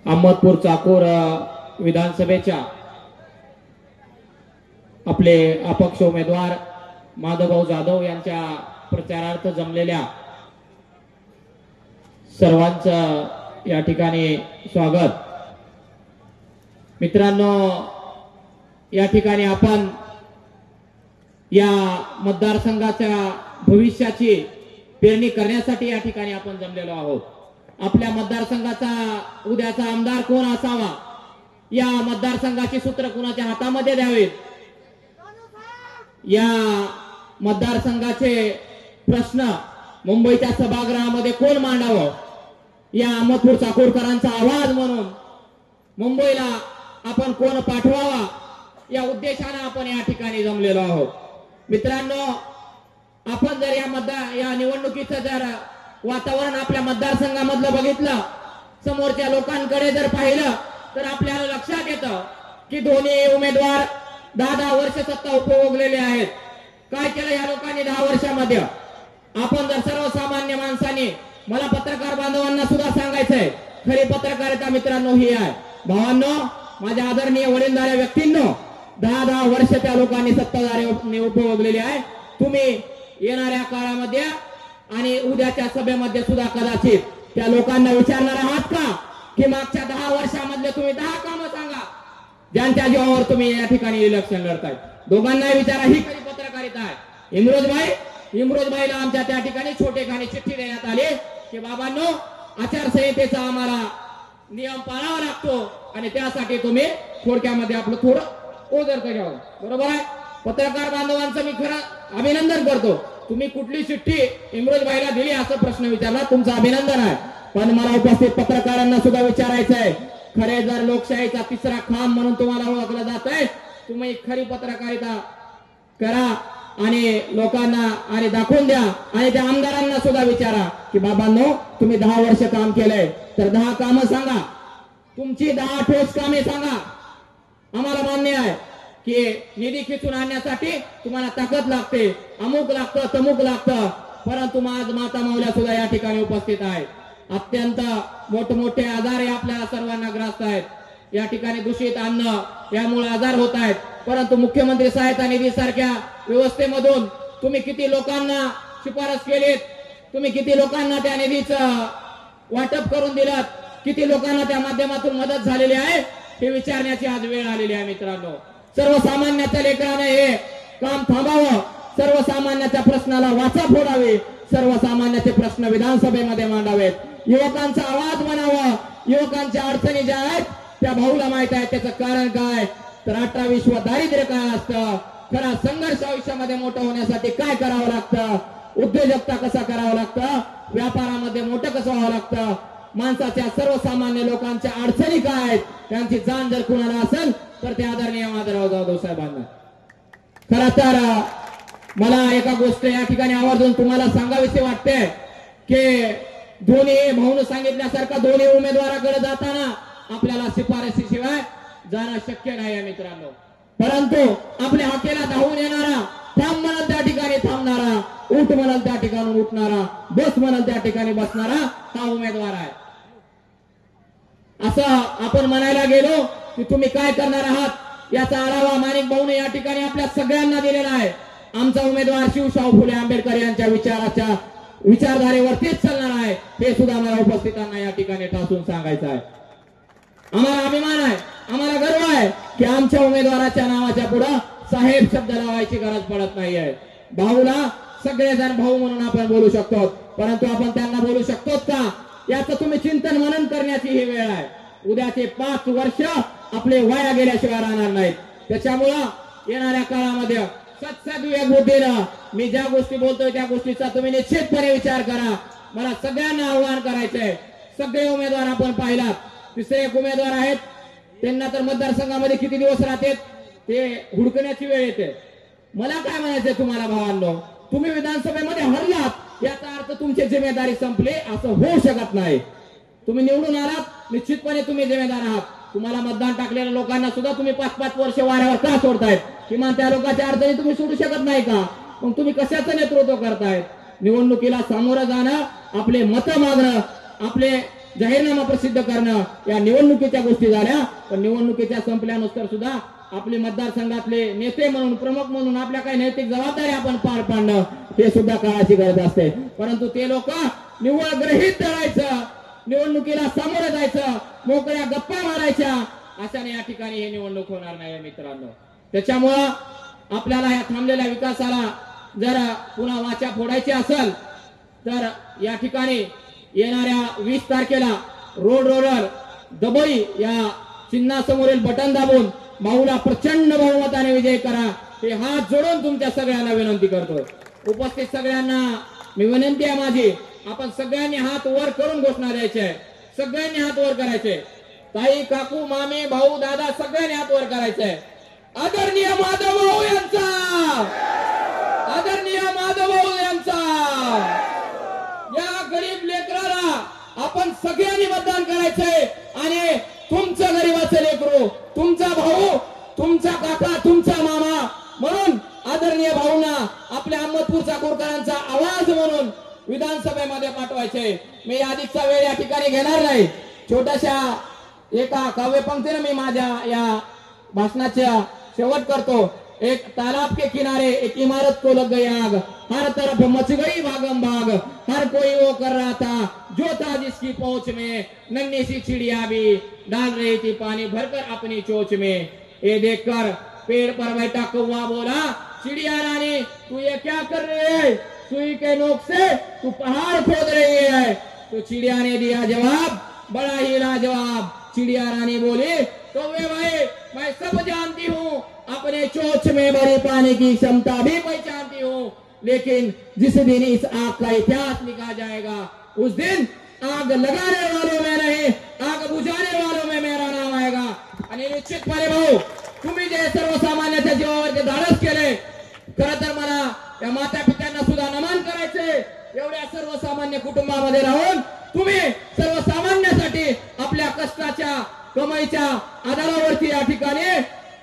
अहमदपूर चाकूर विधानसभेच्या आपले अपक्ष उमेदवार माधवभाऊ जाधव यांच्या प्रचारार्थ जमलेल्या सर्वांचं या ठिकाणी स्वागत। मित्रांनो, या ठिकाणी आपण या मतदारसंघाच्या भविष्याची पेरणी करण्यासाठी या ठिकाणी आपण जमलेलो आहोत। आपल्या मतदारसंघाचा उद्याचा आमदार कोण असावा, या मतदारसंघाची सूत्र कोणाच्या हातामध्ये द्यावेत, या मतदारसंघाचे प्रश्न मुंबईच्या सभागृहामध्ये कोण मांडावं, या अहमदपूर चाकूरकरांचा आवाज म्हणून मुंबईला आपण कोण पाठवावा, या उद्देशाने आपण या ठिकाणी जमलेलो आहोत। मित्रांनो, आपण जर या निवडणुकीचं जर वातावरण आपल्या मतदारसंघामधलं बघितलं, समोरच्या लोकांकडे जर पाहिलं, तर आपल्याला लक्षात येतं की दोन्ही उमेदवार 10 वर्ष सत्ता उपभोगलेले आहेत। काय केलं या लोकांनी 10 वर्षामध्ये? आपण जर सर्वसामान्य माणसाने, मला पत्रकार बांधवांना सुद्धा सांगायचंय, खरी पत्रकारिता मित्रांनो ही आहे। भावांनो, माझ्या आदरणीय वडीलधाऱ्या व्यक्तींनो, 10 वर्ष त्या लोकांनी सत्ताधारी उपभोगलेली आहे। तुम्ही येणाऱ्या काळामध्ये आणि उद्याच्या सभेमध्ये सुद्धा कदाचित त्या लोकांना विचारणार आहात का की मागच्या 10 वर्षामधले तुम्ही 10 कामं सांगा ज्यांच्या जीवावर तुम्ही या ठिकाणी इलेक्शन लढताय। दोघांनाही विचारा, ही खरी पत्रकारिता आहे। इम्रोज भाईला आमच्या त्या ठिकाणी छोटेखानी चिठ्ठी देण्यात आली की बाबांनो, आचारसंहितेचा आम्हाला नियम पाळावा लागतो आणि त्यासाठी तुम्ही थोडक्यामध्ये आपलं थोडं ओझरतं घ्यावं। बरोबर आहे? पत्रकार बांधवांचं मी खरं अभिनंदन करतो। तुम्ही कुठली चिठ्ठी इम्रोज भाईला दिली असं प्रश्न विचारला, तुमचं अभिनंदन आहे। पण मला उपस्थित पत्रकारांना सुद्धा विचारायचं आहे, खरे जर लोकशाहीचा तिसरा खांब म्हणून तुम्हाला ओळखलं जात आहे, तुम्ही खरी पत्रकारिता करा आणि लोकांना आणि दाखवून द्या। आणि त्या आमदारांना सुद्धा विचारा की बाबांनो, तुम्ही 10 वर्ष काम केलंय तर 10 कामं सांगा, तुमची 10 ठोस कामे सांगा। आम्हाला मान्य आहे की निधी खिचून आणण्यासाठी तुम्हाला ताकद लागते, अमुक लागतं, तमुक लागतं, परंतु आज माता मौल्या सुद्धा या ठिकाणी उपस्थित आहे। अत्यंत मोठमोठे आजार हे आपल्याला सर्वांना ग्रासत आहेत। या ठिकाणी दूषित अन्न यामुळे आजार होत आहेत, परंतु मुख्यमंत्री सहायता निधी सारख्या व्यवस्थेमधून तुम्ही किती लोकांना शिफारस केलीत, तुम्ही किती लोकांना त्या निधीचं वाटप करून दिलं, किती लोकांना त्या माध्यमातून मदत झालेली आहे हे विचारण्याची आज वेळ आलेली आहे। मित्रांनो, सर्वसामान्याच्या लेकराने हे काम थांबावं, सर्वसामान्याच्या प्रश्नाला वाचा फोडावी, सर्वसामान्याचे प्रश्न विधानसभेमध्ये मांडावेत, युवकांचा आवाज बनावा। युवकांच्या अडचणी ज्या आहेत त्या भाऊला माहित आहे, त्याचं कारण काय तर 18 विश्व दारिद्र्य काय असतं, खरा संघर्ष आयुष्यामध्ये मोठं होण्यासाठी काय करावं लागतं, उद्योजकता कसा करावं लागतं, व्यापारामध्ये मोठं कसं व्हावं लागतं, माणसाच्या सर्वसामान्य लोकांच्या अडचणी काय आहेत, त्यांची जाण जर कुणाला असेल तर ते आदरणीय माधवराव जाधव साहेबांना। खरं तर मला एका गोष्ट या ठिकाणी आवर्जून तुम्हाला सांगावीशी वाटते की दोन्ही भाऊन सांगितल्यासारखा दोन्ही उमेदवाराकडे जाताना आपल्याला शिफारशीशिवाय जाणं शक्य नाही आहे मित्रांनो। परंतु आपल्या हाकेला धावून येणारा, थांब म्हणाल त्या ठिकाणी थांबणारा, उठ म्हणाल त्या ठिकाणी उठणारा, बस म्हणाल त्या ठिकाणी बसणारा हा उमेदवार आहे। असं आपण म्हणायला गेलो की तुम्ही काय करणार आहात याचा आढावा माणिक भाऊने या ठिकाणी आपल्या सगळ्यांना दिलेला आहे। आमचा उमेदवार शिवशाहू फुले आंबेडकर यांच्या विचारधारेवरतीच चालणार आहे, हे सुद्धा मला उपस्थितांना या ठिकाणी ठासून सांगायचं आहे। आम्हाला अभिमान आहे, आम्हाला गर्व आहे की आमच्या उमेदवाराच्या नावाच्या पुढे साहेब शब्द लावायची गरज पडत नाही आहे। भाऊला सगळेजण भाऊ म्हणून आपण बोलू शकतो, परंतु आपण त्यांना बोलू शकतो का याचं तुम्ही चिंतन मनन करण्याची ही वेळ आहे। उद्याचे 5 वर्ष आपले वाया गेल्याशिवाय राहणार नाहीत। त्याच्यामुळं येणाऱ्या काळामध्ये सत्सद्विवेक बुद्धीनं मी ज्या गोष्टी बोलतोय त्या गोष्टीचा तुम्ही निश्चितपणे विचार करा। मला सगळ्यांना आव्हान करायचंय, सगळे उमेदवार आपण पाहिलात, तिसरे एक उमेदवार आहेत, त्यांना तर मतदारसंघामध्ये किती दिवस राहतात ते हुडकण्याची वेळ येते। मला काय म्हणायचंय तुम्हाला भावांनो, तुम्ही विधानसभेमध्ये हरलात याचा अर्थ तुमची जिम्मेदारी संपली असं होऊ शकत नाही। तुम्ही निवडून आलात, निश्चितपणे तुम्ही जिम्मेदार आहात। तुम्हाला मतदान टाकलेल्या लोकांना सुद्धा तुम्ही 5-5 वर्ष वाऱ्यावर का सोडतायत? किमान त्या लोकांच्या अडचणी तुम्ही सोडू शकत नाही का? मग तुम्ही कशाचं नेतृत्व करतायत? निवडणुकीला सामोरं जाणं, आपले मतं मागणं, आपले जाहीरनामा प्रसिद्ध करणं या निवडणुकीच्या गोष्टी झाल्या. पण निवडणुकीच्या संपल्यानंतर सुद्धा आपले मतदारसंघातले नेते म्हणून प्रमुख म्हणून आपल्या काही नैतिक जबाबदारी आपण पार पाडणं हे सुद्धा काळाची गरज असते. परंतु ते लोक निव्वळ गृहीत धरायचं, निवडणुकीला सामोरं जायचं, मोकळ्या गप्पा मारायच्या, अशाने या ठिकाणी हे निवडणूक होणार नाही मित्रांनो. त्याच्यामुळं आपल्याला या थांबलेल्या विकासाला जर पुन्हा वाचा फोडायची असेल तर या ठिकाणी येणाऱ्या 20 तारखेला रोड रोलर दबई या चिन्हासमोरील बटन दाबून भाऊला प्रचंड बहुमताने विजय करा, हे हात जोडून तुमच्या सगळ्यांना विनंती करतो. उपस्थित सगळ्यांना मी विनंती आहे माझी, आपण सगळ्यांनी हात वर करून घोषणा द्यायची आहे. सगळ्यांनी हात वर करायचे. ताई, काकू, मामी, भाऊ, दादा सगळ्यांनी हात वर करायचे. आदरणीय माधव भाऊ यांचा, आदरणीय माधव भाऊ यांचा. या गरीब लेकराला आपण सगळ्यांनी मतदान करायचंय आणि तुमचं गरीबाचं लेकरू, तुमचा भाऊ, तुमचा काका, तुमचा मामा म्हणून आदरणीय भाऊंना आपल्या अहमदपूर चाकूरकरांचा आवाज म्हणून विधानसभेमध्ये पाठवायचे. मी अधिकचा वेळ या ठिकाणी घेणार नाही. छोट्याशा एका काव्यपंक्तीने मी माझ्या या भाषणाचा शेवट करतो. एक तालाब के किनारे एक इमारत को लग गई आग, हर तरफ मच गई भागम भाग, हर कोई वो कर रहा था जो था जिसकी पहुंच में, नन्ही सी चिड़िया भी डाल रही थी पानी भरकर अपनी चोंच में. ये देखकर पेड़ पर बैठा कौवा बोला, चिड़िया रानी तू ये क्या कर रही है, सुई के नोक से तू पहाड़ खोद रही है. तो चिड़िया ने दिया जवाब बड़ा ही लाजवाब. चिड़िया रानी बोली, कौवे भाई मैं सब जानती हूँ, अपने चोंच में भरे पानी की क्षमता भी पहचानती हूँ, लेकिन जिस दिन इस आग का इतिहास लिखा जाएगा उस दिन आग लगाने वालों में नहीं, आग बुझाने वालों में मेरा नाम आएगा. आणि निश्चितपणे भाऊ, तुम्ही जे सर्वसामान्याच्या जीवावरचे धाडस केले, खरं तर मला या माता पित्यांना सुद्धा नमन करायचे. एवढ्या सर्वसामान्य कुटुंबामध्ये राहून तुम्ही सर्वसामान्यासाठी आपल्या कष्टाच्या कमाईच्या आधारावरती या ठिकाणी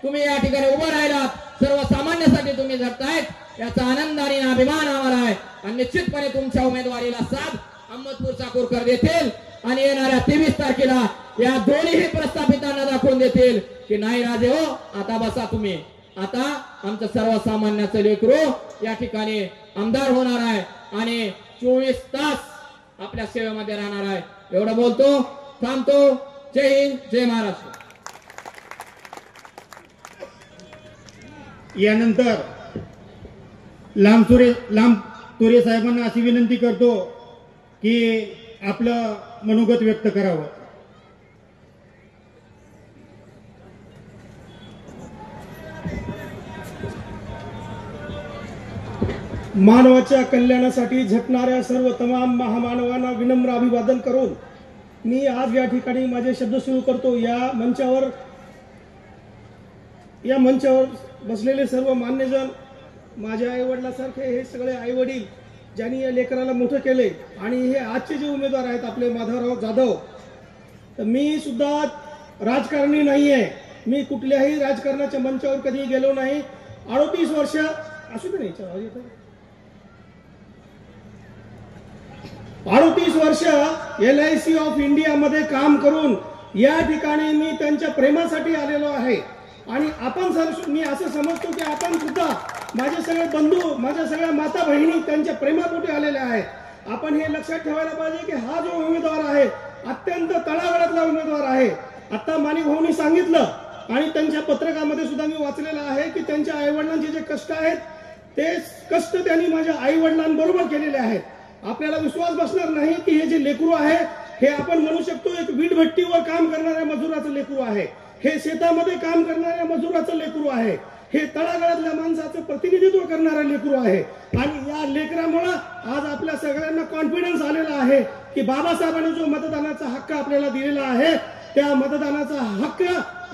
उभं राहिलात. सर्वसामान्यासाठी तुम्ही झटतायत, याचा आनंद आणि अभिमान आम्हाला आहे. आणि निश्चितपणे तुमच्या उमेदवारीला साथ अहमदपूर चाकूरकर देतील आणि येणाऱ्या 23 तारखेला या दोन्ही प्रस्थापितांना दाखवून देतील की नाही राजे हो, आता बसा तुम्ही, आता आमचं सर्वसामान्याचं लेकरू या ठिकाणी आमदार होणार आहे आणि 24 तास आपल्या सेवेमध्ये राहणार आहे. एवढं बोलतो, थांबतो. जय हिंद, जय महाराष्ट्र. यानंतर लांबतुरे साहेबांना अशी विनंती करतो की आपलं मनोगत व्यक्त करावं. मानवाच्या कल्याणासाठी झटणाऱ्या सर्व तमाम महामानवांना विनम्र अभिवादन करून मी आज या ठिकाणी माझे शब्द सुरू करतो. या मंचावर बसलेले सर्व मान्यजन, माझ्या आईवडिलासारखे हे सगळे आईवडील ज्यांनी या लेकराला मोठं केले, आणि हे आजचे जे उमेदवार आहेत आपले माधवराव जाधव, तर मी सुद्धा राजकारणी नाही आहे. मी कुठल्याही राजकारणाच्या मंचावर कधी गेलो नाही. 38 वर्ष असू दे नाही 38 वर्ष LIC ऑफ इंडिया मध्ये काम करून या ठिकाणी मी त्यांच्या प्रेमासाठी आलेलो आहे. आणि मी असं समजतो की आपण सुद्धा, माझे सगळे बंधू, माझ्या सगळ्या माता बहिणी त्यांच्या प्रेमापोटी आलेल्या आहेत. आपण हे लक्षात ठेवायला पाहिजे की हा जो उमेदवार आहे अत्यंत तळागाळातला उमेदवार आहे. आता माणिक भाऊंनी सांगितलं आणि त्यांच्या पत्रकामध्ये सुद्धा मी वाचलेलं आहे की त्यांच्या आईवडिलांचे जे कष्ट आहेत ते कष्ट त्यांनी माझ्या आईवडिलांबरोबर केलेले आहेत. आपल्याला विश्वास बसणार नाही की हे जे लेकरू आहे हे आपण म्हणू शकतो एक वीटभट्टीवर काम करणाऱ्या मजुराचं लेकरू आहे. हे शेतामध्ये काम करणाऱ्या मजुराचं लेकरू आहे. हे तळागाळातल्या माणसाचं प्रतिनिधित्व करणारं लेकरू आहे. आणि या लेकरामुळे आज आपल्या सगळ्यांना कॉन्फिडन्स आलेला आहे की बाबासाहेबांनी जो मतदानाचा हक्क आपल्याला दिलेला आहे त्या मतदानाचा हक्क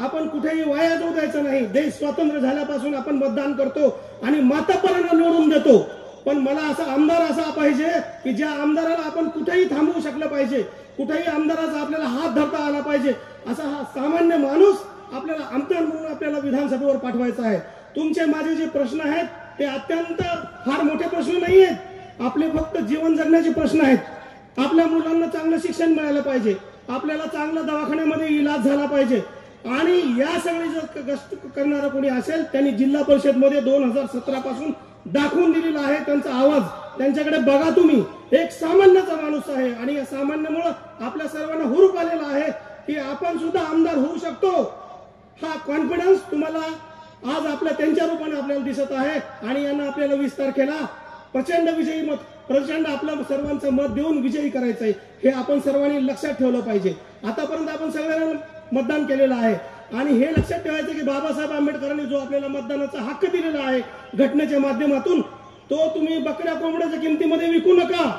आपण कुठेही वाया जाऊ द्यायचा नाही. देश स्वतंत्र झाल्यापासून आपण मतदान करतो आणि मातापर्यंत निवडून देतो. पण मला असा आमदार असा पाहिजे की ज्या आमदाराला आपण कुठेही थांबवू शकलं पाहिजे, कुठेही आमदाराचा आपल्याला हात धरता आला पाहिजे. असा हा सामान्य माणूस आपल्याला आमदार म्हणून आपल्याला विधानसभेवर पाठवायचा आहे. तुमचे माझे जे प्रश्न आहेत ते अत्यंत फार मोठे प्रश्न नाही आहेत. आपले फक्त जीवन जगण्याचे प्रश्न आहेत. आपल्या मुलांना चांगलं शिक्षण मिळालं पाहिजे, आपल्याला चांगल्या दवाखान्यामध्ये इलाज झाला पाहिजे. आणि या सगळे जर कष्ट करणारा कोणी असेल त्यांनी जिल्हा परिषदमध्ये 2017 पासून दाखवून दिलेला आहे त्यांचा आवाज. त्यांच्याकडे बघा तुम्ही, एक सामान्याचा माणूस आहे आणि या सामान्यामुळं आपल्या सर्वांना हुरूप आलेला आहे की आपण सुद्धा आमदार होऊ शकतो. हा कॉन्फिडन्स तुम्हाला आज आपल्या त्यांच्या रूपाने आपल्याला दिसत आहे. आणि यांना आपल्याला 20 तारखेला प्रचंड विजयी मत, प्रचंड आपलं सर्वांचं मत देऊन विजयी करायचं आहे. हे आपण सर्वांनी लक्षात ठेवलं पाहिजे. आतापर्यंत आपण सगळ्यांना मतदान केलेलं आहे आणि हे लक्षात ठेवायचं की बाबासाहेब आंबेडकरांनी जो आपल्याला मतदानाचा हक्क दिलेला आहे घटनेच्या माध्यमातून, तो तुम्ही बकऱ्या कोंबड्याच्या किमतीमध्ये विकू नका.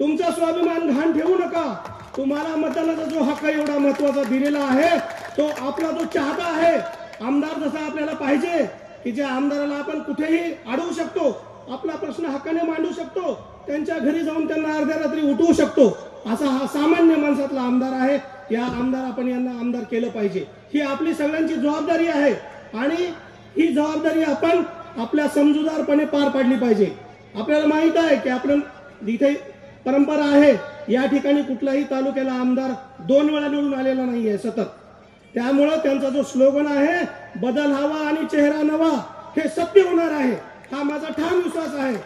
तुमचा स्वाभिमान घाण ठेवू नका. तुम्हाला मतदानाचा जो हक्क एवढा महत्वाचा दिलेला आहे, तो आपला जो चाहता आहे आमदार जसा आपल्याला पाहिजे की ज्या आमदाराला आपण कुठेही अडवू शकतो, आपला प्रश्न हक्काने मांडू शकतो, त्यांच्या घरी जाऊन त्यांना अर्ध्या रात्री उठवू शकतो, असा हा सामान्य माणसातला आमदार आहे. या आमदार आपण यांना आमदार केलं पाहिजे. ही आपली सगळ्यांची जबाबदारी आहे आणि ही जबाबदारी आपण आपल्या समजूतदारपणे पार पाडली पाहिजे. आपल्याला माहित आहे की आपण जिथे परंपरा आहे या ठिकाणी कुठल्याही तालुक्याला आमदार 2 वेळा निवडून आलेला नाहीये सतत. त्यामुळं त्यांचा जो स्लोगन आहे बदल हवा आणि चेहरा नवा, हे सत्य होणार आहे हा माझा ठाम विश्वास आहे.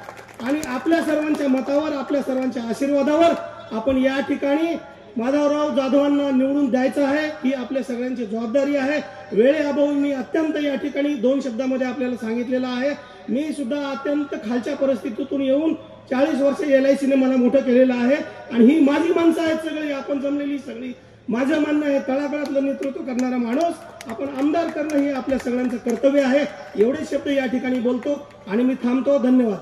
आणि आपल्या सर्वांच्या मतावर, आपल्या सर्वांच्या आशीर्वादावर आपण या ठिकाणी माधवराव जाधवांना निवडून द्यायचं आहे. ही आपल्या सगळ्यांची जबाबदारी आहे. वेळेअभावी मी अत्यंत या ठिकाणी 2 शब्दामध्ये आपल्याला सांगितलेलं आहे. मी सुद्धा अत्यंत खालच्या परिस्थितीतून येऊन 40 वर्ष LICने मला मोठं केलेलं आहे आणि ही माझी माणसं आहेत सगळी, आपण जमलेली सगळी. माझं म्हणणं आहे तळागाळातलं नेतृत्व करणारा माणूस आपण आमदार करणं हे आपल्या सगळ्यांचं कर्तव्य आहे. एवढे शब्द या ठिकाणी बोलतो आणि मी थांबतो. धन्यवाद.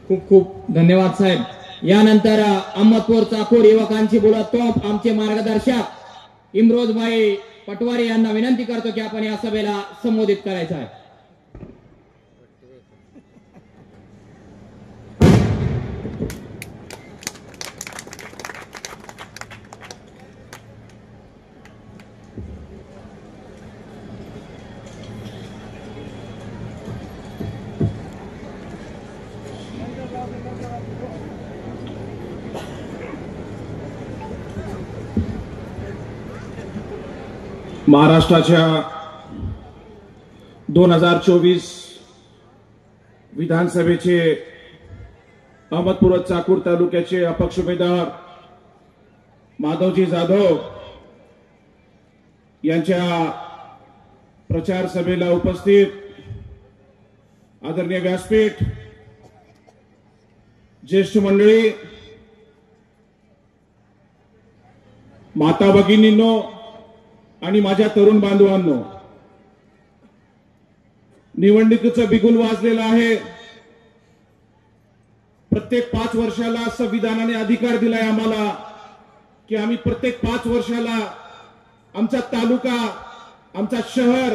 खूप खूप धन्यवाद साहेब. यानंतर अहमदपूर चाकूर युवकांची बोलत तोफ आमचे मार्गदर्शक इम्रोजभाई पटवारी यांना विनंती करतो की आपण या सभेला संबोधित करायचं आहे. महाराष्ट्राच्या 2024 विधानसभेचे अहमदपूर चाकूर तालुक्याचे अपक्ष उमेदवार माधवजी जाधव यांच्या प्रचार सभेला उपस्थित आदरणीय व्यासपीठ, ज्येष्ठ मंडळी, माता भगिनींनो आणि माझ्या तरुण बांधवांनो, निवडणुकीचं बिगुल वाजलेलं आहे. प्रत्येक 5 वर्षाला संविधानाने अधिकार दिलाय आम्हाला की आम्ही प्रत्येक 5 वर्षाला आमचा तालुका, आमचा शहर,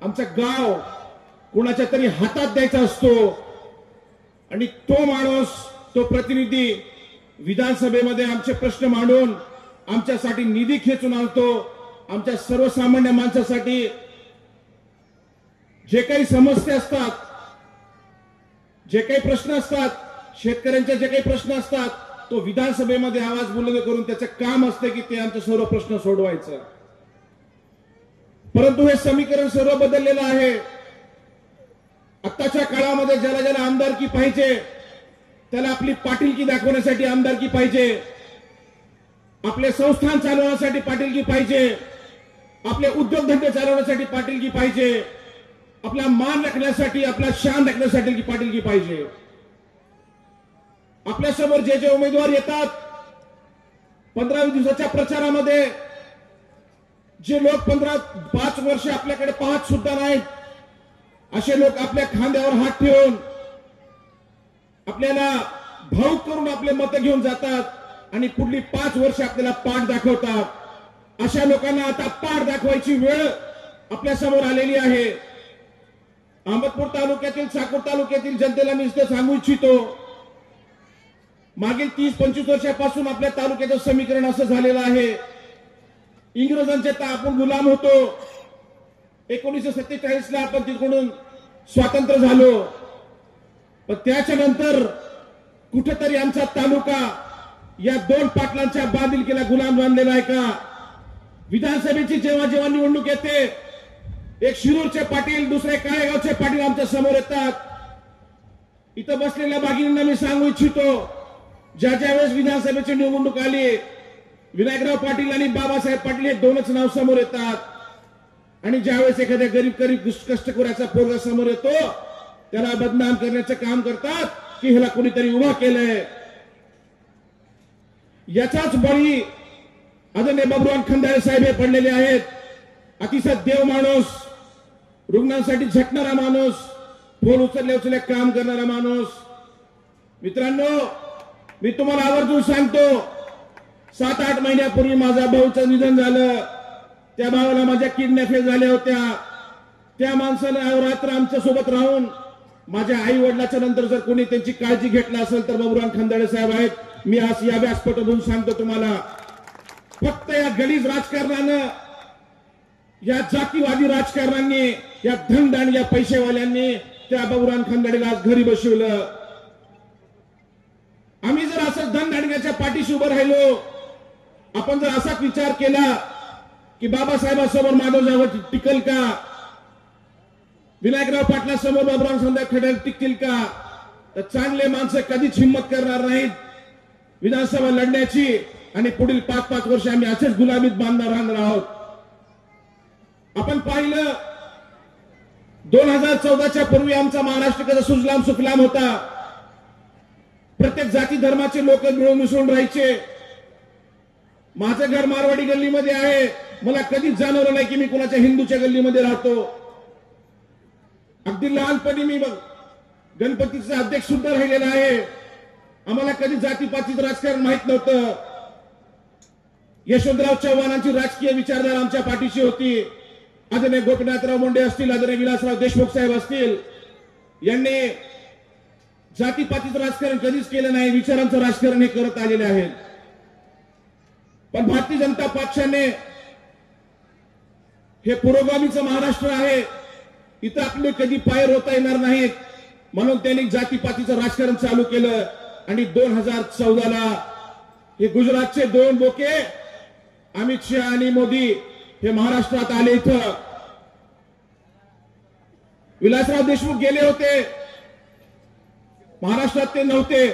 आमचा गाव कोणाच्या तरी हातात द्यायचा असतो आणि तो माणूस, तो प्रतिनिधी विधानसभेमध्ये आमचे प्रश्न मांडून आमच्यासाठी निधी खेचून आणतो. आमच्या सर्वसामान्य माणसासाठी जे काही समस्या असतात, जे काही प्रश्न असतात, शेतकऱ्यांचे जे काही प्रश्न असतात, तो विधानसभेमध्ये आवाज बुलंद करून त्याचं काम असते की ते आमचे सर्व प्रश्न सोडवायचं. परंतु हे समीकरण सर्व बदललेलं आहे. आत्ताच्या काळामध्ये ज्याला ज्याला आमदारकी पाहिजे त्याला आपली पाटीलकी दाखवण्यासाठी आमदारकी पाहिजे, आपले संस्थान चालवण्यासाठी पाटीलकी पाहिजे, आपले उद्योगधंदे चालवण्यासाठी पाटीलकी पाहिजे, आपला मान राखण्यासाठी, आपला शान राखण्यासाठी पाटीलकी पाहिजे. आपल्यासमोर जे जे उमेदवार येतात 15 दिवसाच्या प्रचारामध्ये, जे लोक 5 वर्ष आपल्याकडे पाहत सुद्धा नाहीत, असे लोक आपल्या खांद्यावर हात ठेवून आपल्याला भाऊक करून आपले मतं घेऊन जातात आणि पुढली 5 वर्ष आपल्याला पाठ दाखवतात. अशा लोकांना आता पाठ दाखवायची वेळ आपल्या समोर आलेली आहे. अहमदपूर तालुक्यातील, चाकूर तालुक्यातील जनतेला मी इथे सांगू इच्छितो, मागील 30-25 वर्षापासून आपल्या तालुक्याचं समीकरण असं झालेलं आहे, इंग्रजांचे आपण गुलाम होतो. 1947ला आपण तिकडून स्वातंत्र्य झालो, पण त्याच्या नंतर कुठेतरी आमचा तालुका या दोन पाटलांच्या बांधिलकीला गुलाम बांधलेला आहे का? विधानसभेची जेव्हा जेव्हा निवडणूक येते, एक शिरूरचे पाटील, दुसरे काळेगावचे पाटील आमच्या समोर येतात. इथं बसलेल्या भगिनींना मी सांगू इच्छितो, ज्या वेळेस विधानसभेची निवडणूक आली, विनायकराव पाटील आणि बाबासाहेब पाटील हे दोनच नाव समोर येतात. आणि ज्यावेळेस एखाद्या गरीब कष्टकऱ्याचा पोरगा समोर येतो, त्याला बदनाम करण्याचं काम करतात की ह्याला कोणीतरी उभा केलंय. याचाच बळी आदरणीय बाबुराव खंदारे साहेब हे पडलेले आहेत. अतिशय देव माणूस, रुग्णांसाठी झटणारा माणूस, फोन उचलल्या काम करणारा माणूस. मित्रांनो, मी तुम्हाला आवर्जून सांगतो, 7-8 महिन्यापूर्वी माझ्या भाऊचं निधन झालं. त्या भावाला माझ्या किडनॅप झाल्या होत्या. त्या माणसानं अहोरात्र आमच्या सोबत राहून माझ्या आई वडिलाच्या नंतर जर कोणी त्यांची काळजी घेतला असेल तर बाबुराव खंदारे साहेब आहेत. मी आज या व्यासपीठातून सांगतो तुम्हाला, फक्त या गलीज राजकारणानं, या जातीवादी राजकारणांनी, या धनदान, या पैसेवाल्यांनी त्या बाबुराव खंदारेला आज घरी बसवलं. आम्ही जर असं धनदांडग्याच्या पाठीशी उभं राहिलो, आपण जर असाच विचार केला की बाबासाहेबांसमोर माधवराव टिकल का, विनायकराव पाटलांसमोर बाबुराव खंदारे टिकतील का, तर चांगले माणसं कधीच हिंमत करणार नाहीत विधानसभा लढण्याची. आणि पुढील 5-5 वर्ष आम्ही असेच गुलामीत बांधणार राहणार आहोत. आपण पाहिलं 2014च्या पूर्वी आमचा महाराष्ट्र कसा सुजलाम सुफलाम होता. प्रत्येक जाती धर्माचे लोक मिळून मिसळून राहायचे. माझं घर मारवाडी गल्लीमध्ये आहे. मला कधीच जाणवलं नाही की मी कोणाच्या हिंदूच्या गल्लीमध्ये राहतो. अगदी लहानपणी मी गणपतीचा अध्यक्ष सुद्धा राहिलेला आहे. आम्हाला कधी जातीपातीचं राजकारण माहित नव्हतं. यशवंतराव चव्हाणांची राजकीय विचारधारा आमच्या पाठीशी होती. आदरणीय गोपीनाथराव मुंडे असतील, आदरणीय विलासराव देशमुख साहेब असतील, यांनी जातीपातीचं राजकारण कधीच केलं नाही. विचारांचं राजकारण हे करत आलेले आहेत. पण भारतीय जनता पक्षाने, हे पुरोगामीचं महाराष्ट्र आहे, इथं आपले कधी पाय रोता येणार नाहीत म्हणून त्यांनी जातीपातीचं राजकारण चालू केलं. आणि 2014ला हे गुजरातचे 2 बोके अमित शहा आणि मोदी हे महाराष्ट्रात आले. इथं विलासराव देशमुख गेले होते, महाराष्ट्रात ते नव्हते.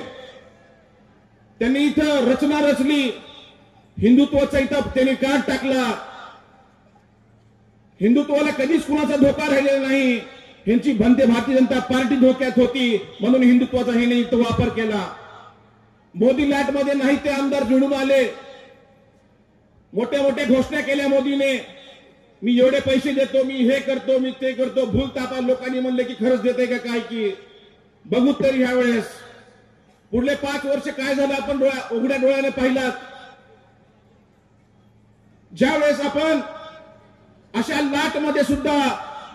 त्यांनी इथं रचना रचली, हिंदुत्वाचा इथं त्यांनी काढ टाकला. हिंदुत्वाला कधीच कुणाचा धोका राहिलेला नाही. ह्यांची भारतीय जनता पार्टी धोक्यात होती म्हणून हिंदुत्वाचा ह्यांनी इथं वापर केला. मोदी लाटमध्ये नाही ते आमदार निवडून आले. मोठ्या मोठ्या घोषणा केल्या मोदीने, मी एवढे पैसे देतो, मी हे करतो, मी ते करतो. भूल तापा लोकांनी म्हणले की खरंच देते का काय की बघू तरी ह्या वेळेस. पुढले 5 वर्ष काय झालं आपण उघड्या डोळ्याने पाहिलात. ज्या वेळेस आपण अशा लाटमध्ये सुद्धा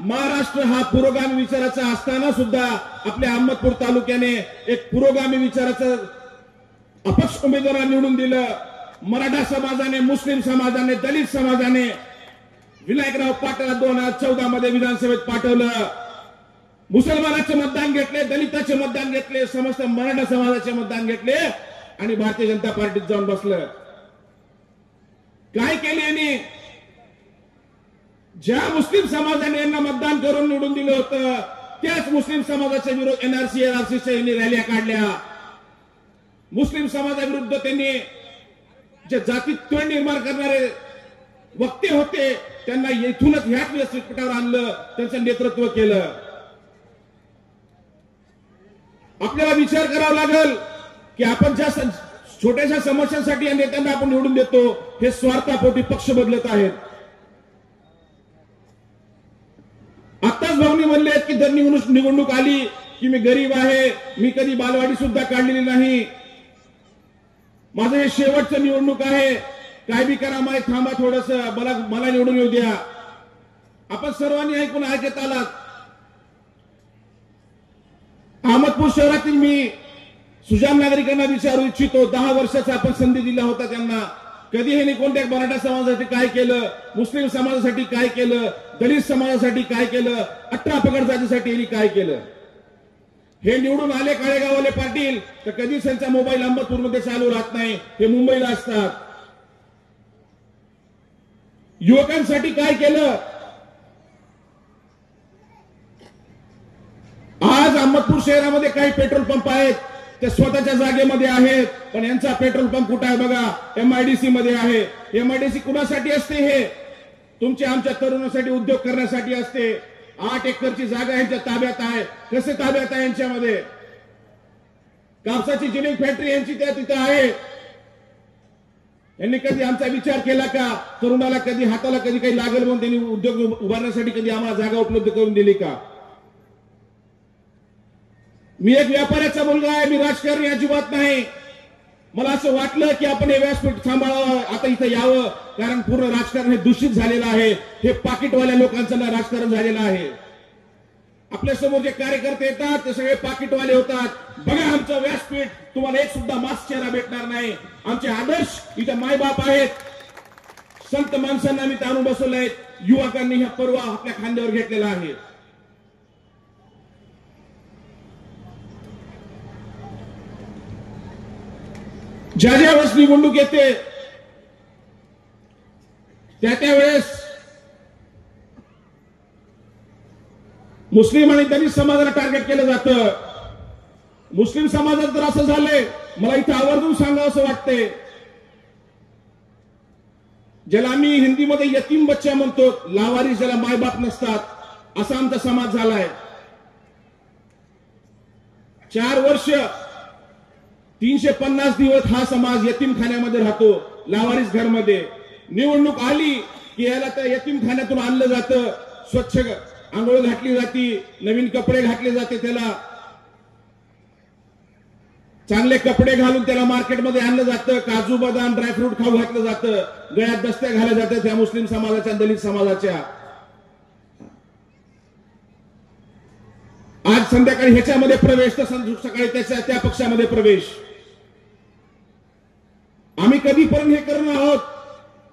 महाराष्ट्र हा पुरोगामी विचाराचा असताना सुद्धा आपल्या अहमदपूर तालुक्याने एक पुरोगामी विचाराचं अपक्ष उमेदवार निवडून दिलं. मराठा समाजाने, मुस्लिम समाजाने, दलित समाजाने विनायकराव पाटला 2014 मध्ये विधानसभेत पाठवलं. मुसलमानाचे मतदान घेतले, दलिताचे मतदान घेतले, समस्त मराठा समाजाचे मतदान घेतले आणि भारतीय जनता पार्टीत जाऊन बसलं. काय केले यांनी? ज्या मुस्लिम समाजाने यांना मतदान करून निवडून दिलं होतं त्याच मुस्लिम समाजाच्या विरोधात NRC यांनी रॅल्या काढल्या. मुस्लिम समाजाविरुद्ध त्यांनी जे जातीत तोड निर्माण करणारे वक्ते होते त्यांना येथूनच ह्याच व्यासपीठावर आणलं, त्यांचं नेतृत्व केलं. आपल्याला विचार करावा लागेल की आपण ज्या छोट्याशा समस्यांसाठी या नेत्यांना आपण निवडून देतो, हे स्वार्थापोटी पक्ष बदलत आहेत. आताच भाऊनी म्हणले की दर निवडणूक आली की मी गरीब आहे, मी कधी बालवाडी सुद्धा काढलेली नाही, माझं हे शेवटचं निवडणूक आहे, काय बी करा माय, थांबा थोडस, मला निवडून येऊ द्या. आपण सर्वांनी ऐकून ऐकत आलात. अहमदपूर शहरातील मी सुजाण नागरिकांना विचारू इच्छितो, 10 वर्षाचा आपण संधी दिला होता त्यांना, कधी हे कोणत्या मराठा समाजासाठी काय केलं, मुस्लिम समाजासाठी काय केलं, दलित समाजासाठी काय केलं, 18 पगड जातीसाठी यांनी काय केलं? हे निवडून आले काळेगाववाले पाटील तर कधीच त्यांचा मोबाईल अहमदपूरमध्ये चालू राहत नाही, हे मुंबईला असतात. युवकांसाठी काय केलं? आज अहमदपूर शहरामध्ये काही पेट्रोल पंप आहेत, ते स्वतःच्या जागेमध्ये आहेत, पण यांचा पेट्रोल पंप कुठे आहे बघा? MIDC मध्ये आहे. MIDC कुणासाठी असते? हे तुमच्या आमच्या तरुणांसाठी, उद्योग करण्यासाठी असते. 8 एकरची जागा यांच्या ताब्यात आहे. कसे ताब्यात आहे? यांच्यामध्ये कापसाची जिनिंग फॅक्टरी यांची त्या तिथे आहे. यांनी कधी आमचा विचार केला का? तरुणाला कधी हाताला कधी काही लागेल म्हणून त्यांनी उद्योग उभारण्यासाठी कधी आम्हाला जागा उपलब्ध करून दिली का? मी एक व्यापाऱ्याचा मुलगा आहे, मी राजकारणी अजिबात नाही. मला असं वाटलं की आपण हे व्यासपीठ सांभाळावं, आता इथं यावं, कारण पूर्ण राजकारण हे दूषित झालेलं आहे. हे पाकिटवाल्या लोकांचं राजकारण झालेलं आहे. आपल्या समोर जे कार्यकर्ते येतात ते सगळे पाकिटवाले होतात. बघा आमचं व्यासपीठ, तुम्हाला एक सुद्धा मास्क चेहरा भेटणार नाही. आमचे आदर्श इथं मायबाप आहेत, संत माणसांना मी ताणून बसवलंय. युवकांनी हा पर्व आपल्या खांद्यावर घेतलेला आहे. ज्या ज्या वेळेस निवडणूक येते त्यावेळेस मुस्लिम आणि दलित समाजाला टार्गेट केलं जातं. मुस्लिम समाजात तर असं झालंय, मला इथं आवर्जून सांगावं असं वाटतंय, ज्याला आम्ही हिंदीमध्ये यतीम बच्चा म्हणतो, लावारिस, ज्याला मायबाप नसतात, असा आमचा समाज झालाय. 4 वर्ष 350 दिवस हा समाज यतीमखान्यामध्ये राहतो, लावारिस घरमध्ये. निवडणूक आली की याला त्या यतीमखान्यातून आणलं जातं, स्वच्छ आंघोळ घातली जाती, नवीन कपडे घातले जाते, त्याला चांगले कपडे घालून त्याला मार्केटमध्ये आणलं जातं, काजू बदाम ड्रायफ्रूट खाऊ घातलं जातं, गळ्यात दस्त्या घालल्या जातात त्या मुस्लिम समाजाच्या, दलित समाजाच्या. आज संध्याकाळी ह्याच्यामध्ये प्रवेश, तर सकाळी त्या पक्षामध्ये प्रवेश. आम्ही कधीपर्यंत हे करणार आहोत?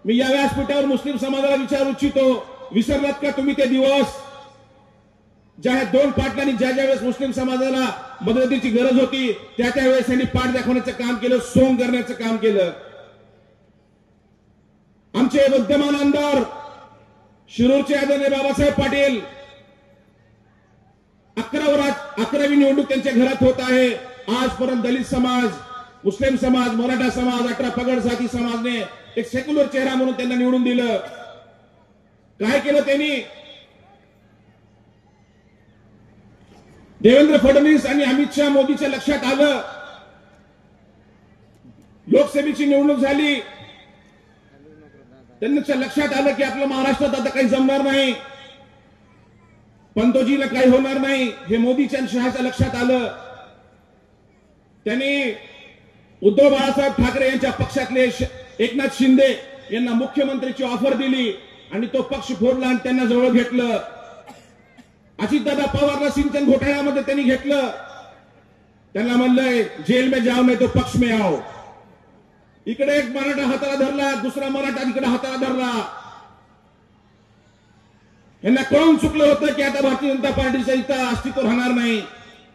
मी या व्यासपीठावर मुस्लिम समाजाला विचारू इच्छितो, विसरलात का तुम्ही ते दिवस ज्या 2 पाटलांनी ज्या वेळेस मुस्लिम समाजाला मदतीची गरज होती त्या वेळेस त्यांनी पाठ दाखवण्याचं काम केलं, सोंग करण्याचं काम केलं. आमचे विद्यमान आमदार शिरूरचे आदरणीय बाबासाहेब पाटील, 11वी निवडणूक त्यांच्या घरात होत आहे. आजपर्यंत दलित समाज, मुस्लिम समाज, मराठा समाज, 18 पगड जाती समाजने एक सेक्युलर चेहरा म्हणून त्यांना निवडून दिलं. काय केलं त्यांनी? देवेंद्र फडणवीस आणि अमित शहा मोदीच्या लक्षात आलं, लोकसभेची निवडणूक झाली, त्यांच्या लक्षात आलं की आपल्या महाराष्ट्रात आता काही जमणार नाही, पंतोजीला काही होणार नाही, हे मोदीच्या आणि शहाच्या लक्षात आलं. त्यांनी उद्धव बाळासाहेब ठाकरे यांच्या पक्षातले एकनाथ शिंदे यांना मुख्यमंत्रीची ऑफर दिली आणि तो पक्ष फोडला आणि त्यांना जवळ घेतलं. अजितदादा पवारला सिंचन घोटाळ्यामध्ये त्यांनी घेतलं, त्यांना म्हणलंय जेल में जाओ नाही तो पक्ष में आओ. इकडे एक मराठा हाताला धरला, दुसरा मराठा इकडे हाताला धरला. यांना कळून चुकलं होतं की आता भारतीय जनता पार्टीचं इथं अस्तित्व राहणार नाही.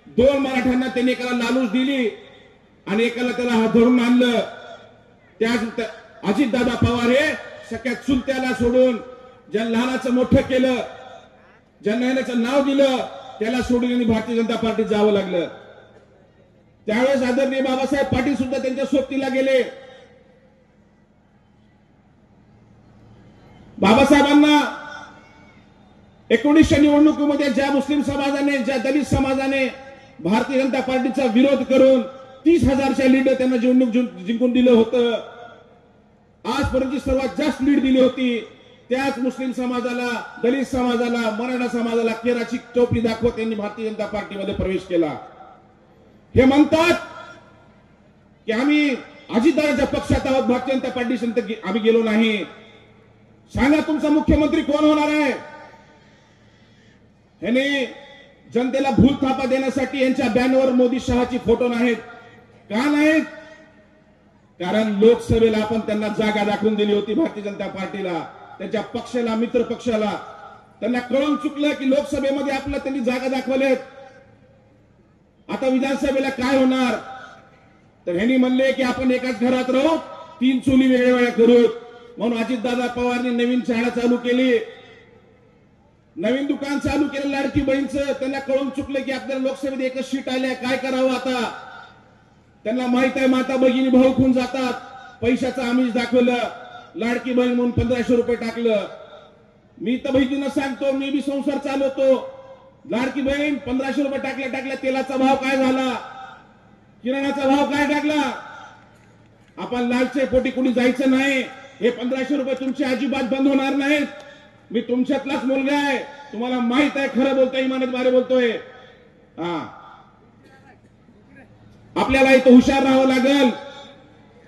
2 मराठ्यांना त्यांनी एकाला लालूच दिली आणि एकाला त्याला हात धरून आणलं. त्या अजितदादा पवार हे सगळ्या चुलत्याला सोडून, ज्या लहानाचं मोठं केलं, ज्यांना याचं नाव दिलं, त्याला सोडून यांनी भारतीय जनता पार्टीत जावं लागलं. त्यावेळेस आदरणीय बाबासाहेब पाटील सुद्धा त्यांच्या सोबतीला गेले. बाबासाहेबांना 1900 निवडणुकीमध्ये ज्या मुस्लिम समाजाने, ज्या दलित समाजाने भारतीय जनता पार्टीचा विरोध करून 30,000च्या लीड त्यांना निवडणूक जिंकून दिलं होतं, आजपर्यंतची सर्वात जास्त लीड दिली होती, त्याच मुस्लिम समाजाला, दलित समाजाला, मराठा समाजाला केराची टोपली दाखवत त्यांनी भारतीय जनता पार्टीमध्ये प्रवेश केला. हे म्हणतात की आम्ही अजितदादांच्या पक्षात आहोत, भारतीय जनता पार्टी आम्ही गेलो नाही. सांगा तुमचा मुख्यमंत्री कोण होणार आहे? ह्यांनी जनतेला भूल थापा देण्यासाठी यांच्या बॅनरवर मोदी शहाची फोटो नाहीत. का नाहीत? कारण लोकसभेला आपण त्यांना जागा दाखवून दिली होती, भारतीय जनता पार्टीला, त्यांच्या पक्षाला, मित्र पक्षाला. त्यांना कळून चुकलं की लोकसभेमध्ये आपल्याला त्यांनी जागा दाखवल्यात. आता विधानसभेला काय होणार, तर ह्यांनी म्हणले की आपण एकाच घरात राहू, 3 चुली वेगळ्या वेगळ्या करू. म्हणून अजितदादा पवारने नवीन शाळा चालू केली, नवीन दुकान चालू केलं लाडकी बहीणचं. त्यांना कळून चुकलं की आपल्याला लोकसभेत एकच सीट आल्या, काय करावं आता. त्यांना माहित आहे माता भगिनी भाऊ खून जातात. पैशाचं आमिष दाखवलं, लाडकी बहीण म्हणून 1500 रुपये टाकलं. मी तर बहिणींना सांगतो, मी बी संसार चालवतो. लाडकी बहीण 1500 रुपये टाकल्या, तेलाचा भाव काय झाला, किराणाचा भाव काय टाकला. आपण लालचे पोटी कुणी जायचं नाही. हे 1500 रुपये तुमचे अजिबात बंद होणार नाहीत. मी तुमच्यातलाच मुलगा आहे, तुम्हाला माहित आहे खरं बोलतोय, इमानत बारे बोलतोय. आपल्याला इथं हुशार राहावं लागेल.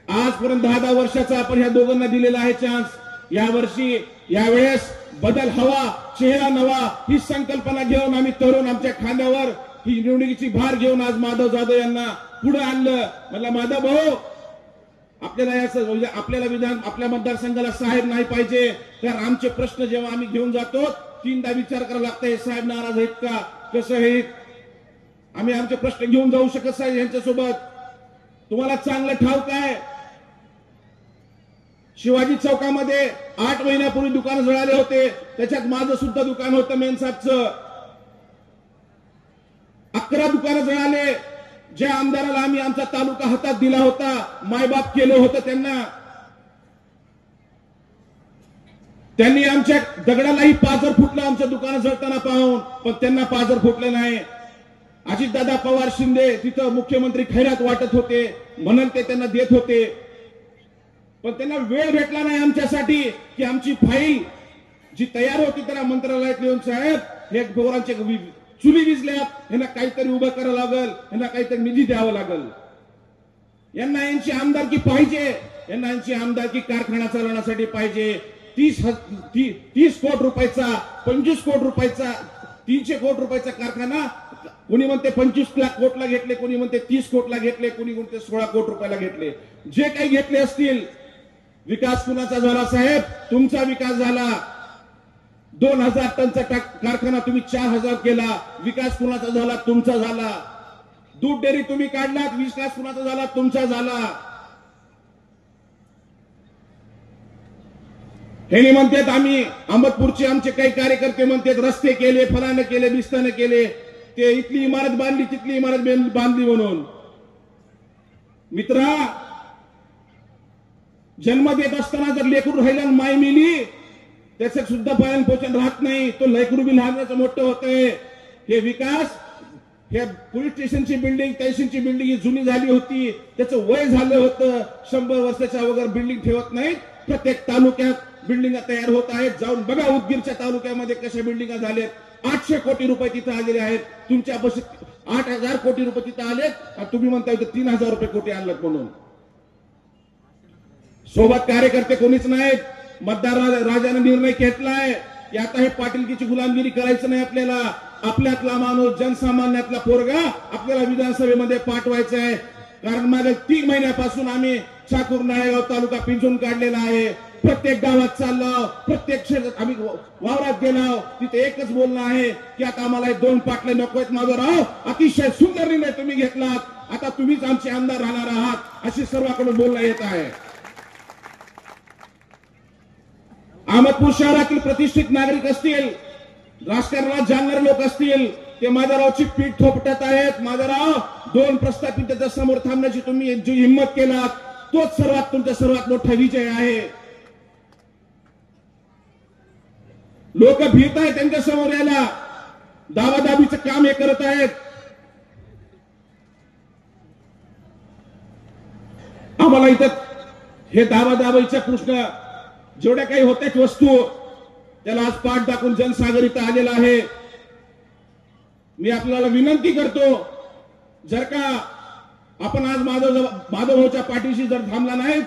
आजपर्यंत 10-10 वर्षाचा आपण ह्या दोघांना दिलेला आहे चान्स. यावर्षी यावेळेस बदल हवा, चेहरा नवा, ही संकल्पना घेऊन आम्ही तरुण आमच्या खांद्यावर ही निवडणुकीची भार घेऊन आज माधव जाधव यांना पुढे आणलं. म्हणलं माधव भाऊ, आपल्याला याचं म्हणजे आपल्या मतदारसंघाला साहेब नाही पाहिजे, तर आमचे प्रश्न जेव्हा आम्ही घेऊन जातो 3दा विचार करावा लागतंय, साहेब नाराज आहेत का, कसं आहे. आम्ही आमचे प्रश्न घेऊन जाऊ शकत साहेब यांच्यासोबत. तुम्हाला चांगलं ठाऊक आहे, शिवाजी चौकामध्ये 8 महिन्यापूर्वी दुकान जळाले होते. त्याच्यात माझं सुद्धा दुकान होतं, मेनसाबचं. 11 दुकानं जळाले. ज्या आमदाराला आम्ही आमचा तालुका हातात दिला होता, मायबाप केलं होतं त्यांनी आमच्या दगडालाही पाझर फुटलं आमचं दुकान जळताना पाहून, पण त्यांना पाझर फुटलं नाही. अजितदादा पवार शिंदे तिथं मुख्यमंत्री खैरात वाटत होते, म्हणून ते त्यांना देत होते, पण त्यांना वेळ भेटला नाही आमच्यासाठी की आमची फाईल जी तयार होती त्याला मंत्रालयात येऊन, साहेब हे पोरांचे चुली विजल्यात, यांना काहीतरी उभं करावं लागल, यांना काहीतरी निधी द्यावा लागल. यांना यांची आमदारकी पाहिजे, यांना यांची आमदारकी कारखाना चालवण्यासाठी पाहिजे. 30 कोटी रुपयाचा, 25 कोटी रुपयाचा, 300 कोटी रुपयाचा कारखाना. कोणी म्हणते 25 लाख कोटला घेतले, कोणी म्हणते 30 कोटला घेतले, कोणी म्हणते 16 कोटी रुपयाला घेतले. जे काही घेतले असतील, विकास कुणाचा झाला साहेब, तुमचा विकास झाला. 2000 टनचा कारखाना तुम्ही 4000 केला. विकास कुणाचा झाला, तुमचा झाला. दूध डेअरी तुम्ही काढलात, विकास कुणाचा झाला, तुमचा झाला. हे म्हणतात आम्ही अहमदपूरचे आमचे काही कार्यकर्ते म्हणतात रस्ते केले, फलाने केले, बिस्ताने केले, ते इथली इमारत बांधली, तिथली इमारत बांधली म्हणून. मित्रा, जन्म देत असताना जर लेकरू राहिला माय मिली, त्याचं सुद्धा पालन पोषण राहत नाही, तो लेकरू बी लहानाचं मोठं होतंय. हे विकास, हे पोलीस स्टेशनची बिल्डिंग, तहसीलची बिल्डिंग ही जुनी झाली होती, त्याचं वय झालं होतं. 100 वर्षाच्या वगैरे बिल्डिंग ठेवत नाही. प्रत्येक तालुक्यात बिल्डिंग तयार होत आहेत. जाऊन बघा उदगीरच्या तालुक्यामध्ये कशा बिल्डिंगा झाल्यात. 800 कोटी रुपये तिथे आलेले आहेत. तुमच्या 8000 कोटी रुपये तिथे आलेत, तुम्ही म्हणताय 3000 कोटी आणलं म्हणून. सोबत कार्यकर्ते कोणीच नाहीत. मतदार राजाने निर्णय घेतलाय की आता हे पाटीलकीची गुलामगिरी करायचं नाही. आपल्याला आपल्यातला माणूस, जनसामान्यातला पोरगा आपल्याला विधानसभेमध्ये पाठवायचा आहे. कारण मागे 3 महिन्यापासून आम्ही ठाकूर नाळेगाव तालुका पिंजून काढलेला आहे. प्रत्येक गावात चाललो, प्रत्येक क्षेत्रात आम्ही वावरात गेलो, तिथे एकच बोलणं आहे की आता आम्हाला 2 पाटले नको आहेत. माझं राव, अतिशय सुंदर निर्णय तुम्ही घेतलात, आता तुम्हीच आमचे आमदार राहणार आहात, अशी सर्वांकडून बोलणं येत आहे. अहमदपूर शहरातील प्रतिष्ठित नागरिक असतील, राजकारणात जाणणारे लोक असतील, ते माधवरावची पीठ थोपटत आहेत. माधवराव, 2 प्रस्थापित त्याच्या समोर थांबण्याची तुम्ही जी हिंमत केलात, तोच तुमचा सर्वात मोठा विजय आहे. लोक भीत आहेत त्यांच्या समोर यायला, दावादाबीचं काम हे करत आहेत. आम्हाला इथं हे दावादाबीचा प्रश्न जेवढ्या काही होत्याच वस्तू, त्याला आज पाठ दाखवून जनसागर इथं आलेला आहे. मी आपल्याला विनंती करतो, जर का आपण आज माधवभाऊच्या पाठीशी जर थांबला नाही,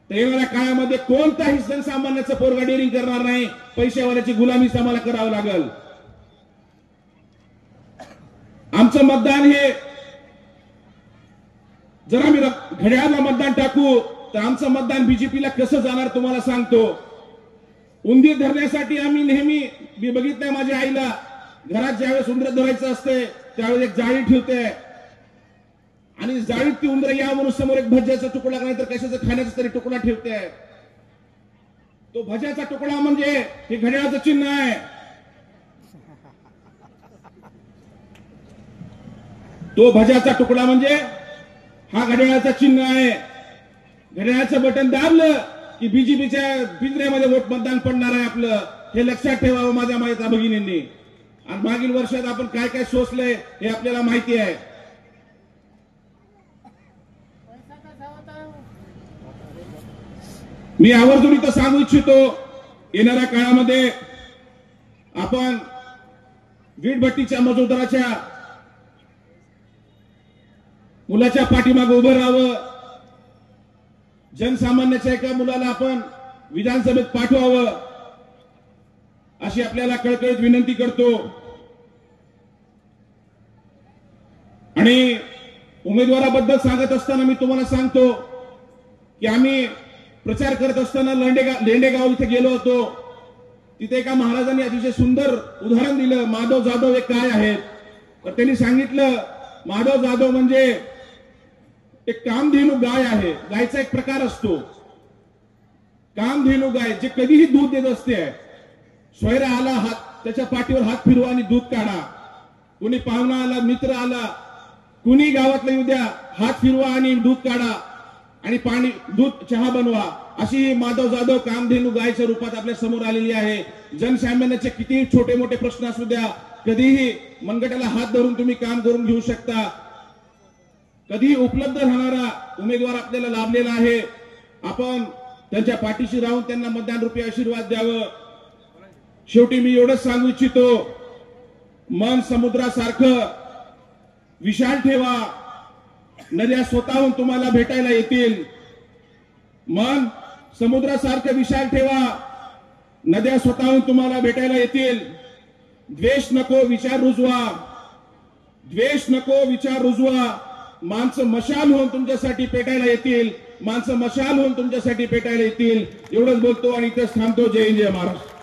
तर येणाऱ्या काळामध्ये कोणताही जनसामान्याचं पोरगा डेअरिंग करणार नाही. पैशावाल्याची गुलामीच आम्हाला करावं लागेल. आमचं मतदान हे, जर आम्ही घड्याळाला मतदान टाकू तर आमचं मतदान बीजेपीला कसं जाणार तुम्हाला सांगतो. उंदीर धरण्यासाठी आम्ही नेहमी, मी बघितलंय माझ्या आईला, घरात ज्यावेळेस उंदीर धरायचं असते त्यावेळेस एक जाळी ठेवते आणि जाळीत ती उंदर या म्हणून समोर एक भज्याचा तुकडा नाही तर कशाचा खाण्याचा तरी तुकडा ठेवते. तो भज्याचा तुकडा म्हणजे हे घड्याळाचं चिन्ह आहे. तो भज्याचा तुकडा म्हणजे हा घड्याळाचा चिन्ह आहे. घड्याळाचं बटन दाबलं की बीजेपीच्या पिंजऱ्यामध्ये मतदान पडणार आहे आपलं. हे लक्षात ठेवावं माझ्या माता भगिनींनी. आणि मागील वर्षात आपण काय काय सोसलंय हे आपल्याला माहिती आहे. मी आवर्जून इथं सांगू इच्छितो, येणाऱ्या काळामध्ये आपण वीटभट्टीच्या मजुरदाराच्या मुलाच्या पाठीमागे उभं राहावं. जनसामान्याच्या एका मुलाला आपण विधानसभेत पाठवावं अशी आपल्याला कळकळीत विनंती करतो. आणि उमेदवाराबद्दल सांगत असताना मी तुम्हाला सांगतो की आम्ही प्रचार करत असताना लेंडेगाव इथे गेलो होतो. तिथे एका महाराजांनी अतिशय सुंदर उदाहरण दिलं. माधव जाधव हे काय आहेत तर त्यांनी सांगितलं माधव जाधव म्हणजे एक कामधेनू गाय आहे. गायचा एक प्रकार असतो कामधेनू गाय, जे कधीही दूध देत असते. सोयरा आला हात त्याच्या पाठीवर हात फिरवा आणि दूध काढा. कुणी पाहुणा आला मित्र आला कुणी गावातला येऊ द्या हात फिरवा आणि दूध काढा आणि पाणी दूध चहा बनवा. अशी माधव जाधव कामधेनू गायच्या रूपात आपल्या समोर आलेली आहे. जनसामान्याचे किती छोटे मोठे प्रश्न असू द्या कधीही मनगटाला हात धरून तुम्ही काम करून घेऊ शकता. कधीही उपलब्ध राहणारा उमेदवार आपल्याला लाभलेला आहे. आपण त्यांच्या पाठीशी राहून त्यांना मतदान रूपी आशीर्वाद द्यावं. शेवटी मी एवढंच सांगू इच्छितो, मन समुद्रासारखं विशाल ठेवा. नद्या स्वतःहून तुम्हाला भेटायला येतील. मन समुद्रासारखं विशाल ठेवा. नद्या स्वतःहून तुम्हाला भेटायला येतील. द्वेष नको विचार रुजवा. द्वेष नको विचार रुजवा. माणसं मशाल होऊन तुमच्यासाठी पेटायला येतील. माणसं मशाल होऊन तुमच्यासाठी पेटायला येतील. एवढंच बोलतो आणि इथंच थांबतो. जय हिंद जय महाराष्ट्र.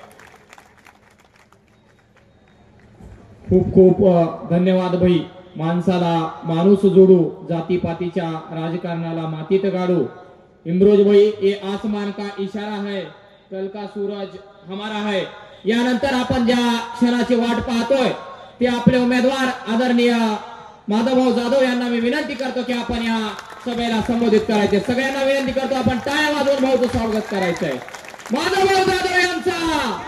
खूप खूप धन्यवाद भाई. माणसाला माणूस जोडू, जातीपातीच्या राजकारणाला मातीत गाडू. इम्रोज भाई ये आसमान का इशारा है, कल का सूरज हमारा है. यानंतर आपण ज्या क्षणाची वाट पाहतोय ते आपले उमेदवार आदरणीय माधवभाऊ जाधव यांना मी विनंती करतो की आपण या सभेला संबोधित करायचे. सगळ्यांना विनंती करतो आपण टाळ्या वाजवून भाऊचं स्वागत करायचंय. माधवभाऊ जाधव यांचा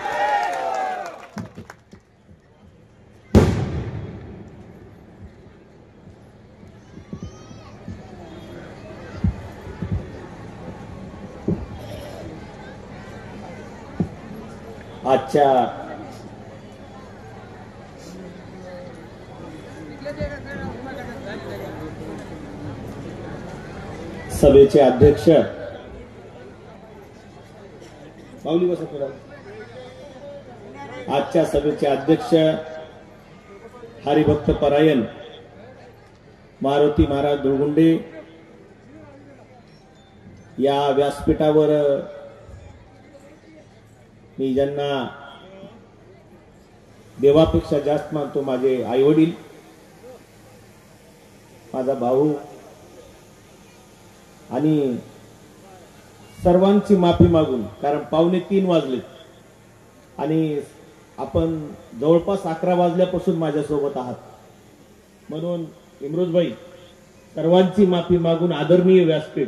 आजच्या सभेचे अध्यक्ष माऊली बसा थोडा. आजच्या सभेचे अध्यक्ष हरिभक्त परायण मारुती महाराज धुळगुंडे या व्यासपीठावर मी ज्यांना देवापेक्षा जास्त मानतो, माझे आई वडील, माझा भाऊ आणि सर्वांची माफी मागून, कारण 2:45 वाजलेत आणि आपण जवळपास 11 वाजल्यापासून माझ्यासोबत आहात. म्हणून इम्रोज भाई सर्वांची माफी मागून आदरणीय व्यासपीठ.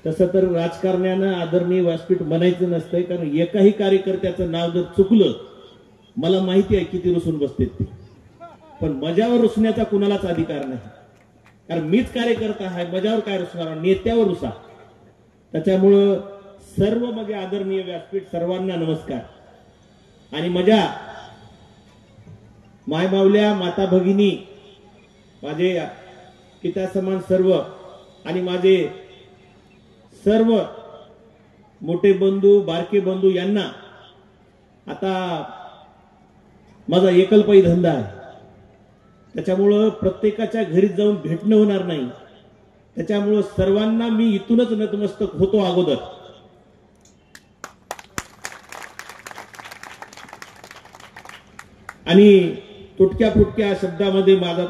तसं तर राजकारण्यानं आदरणीय व्यासपीठ म्हणायचं नसतंय, कारण एकाही कार्यकर्त्याचं नाव जर चुकलं मला माहिती आहे किती रुसून बसते ते, पण मजावर रुसण्याचा कुणालाच अधिकार नाही. कारण मीच कार्यकर्ता आहे, मजावर काय रुसणार, नेत्यावर रुसा. त्याच्यामुळं सर्व माझे आदरणीय व्यासपीठ सर्वांना नमस्कार. आणि माझ्या मायमावल्या माता भगिनी, माझे पिता समान सर्व आणि माझे सर्व मोठे बंधू बारके बंधू यांना आता माझा एकलपाई धंदा आहे, त्याच्यामुळं प्रत्येकाच्या घरी जाऊन भेटणं होणार नाही. त्याच्यामुळं सर्वांना मी इथूनच नतमस्तक होतो अगोदर. आणि तुटक्या फुटक्या शब्दामध्ये माझा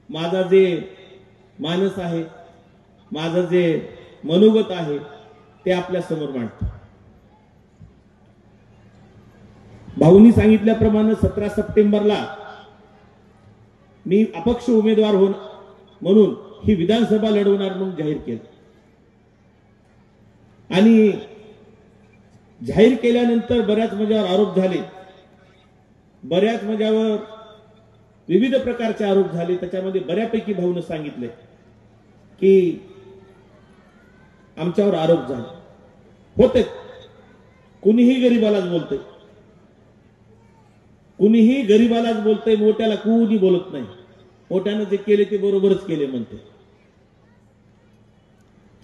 माझा जे मानस आहे, माझं जे मनोगत आहे ते आपल्या समोर मांडतो. भाऊनी सांगितल्याप्रमाणे 17 सप्टेंबरला मी अपक्ष उमेदवार म्हणून ही विधानसभा लढवणार म्हणून जाहीर केलं. आणि जाहीर केल्यानंतर बऱ्याच माझ्यावर आरोप झाले, बऱ्याच माझ्यावर विविध प्रकारचे आरोप झाले. त्याच्यामध्ये बऱ्यापैकी भाऊनं सांगितले की आमच्यावर आरोप झाले होते. कुणीही गरीबालाच बोलतंय, कुणीही गरीबालाच बोलतंय, मोठ्याला कुणी बोलत नाही. मोठ्यानं जे केले ते बरोबरच केले म्हणते.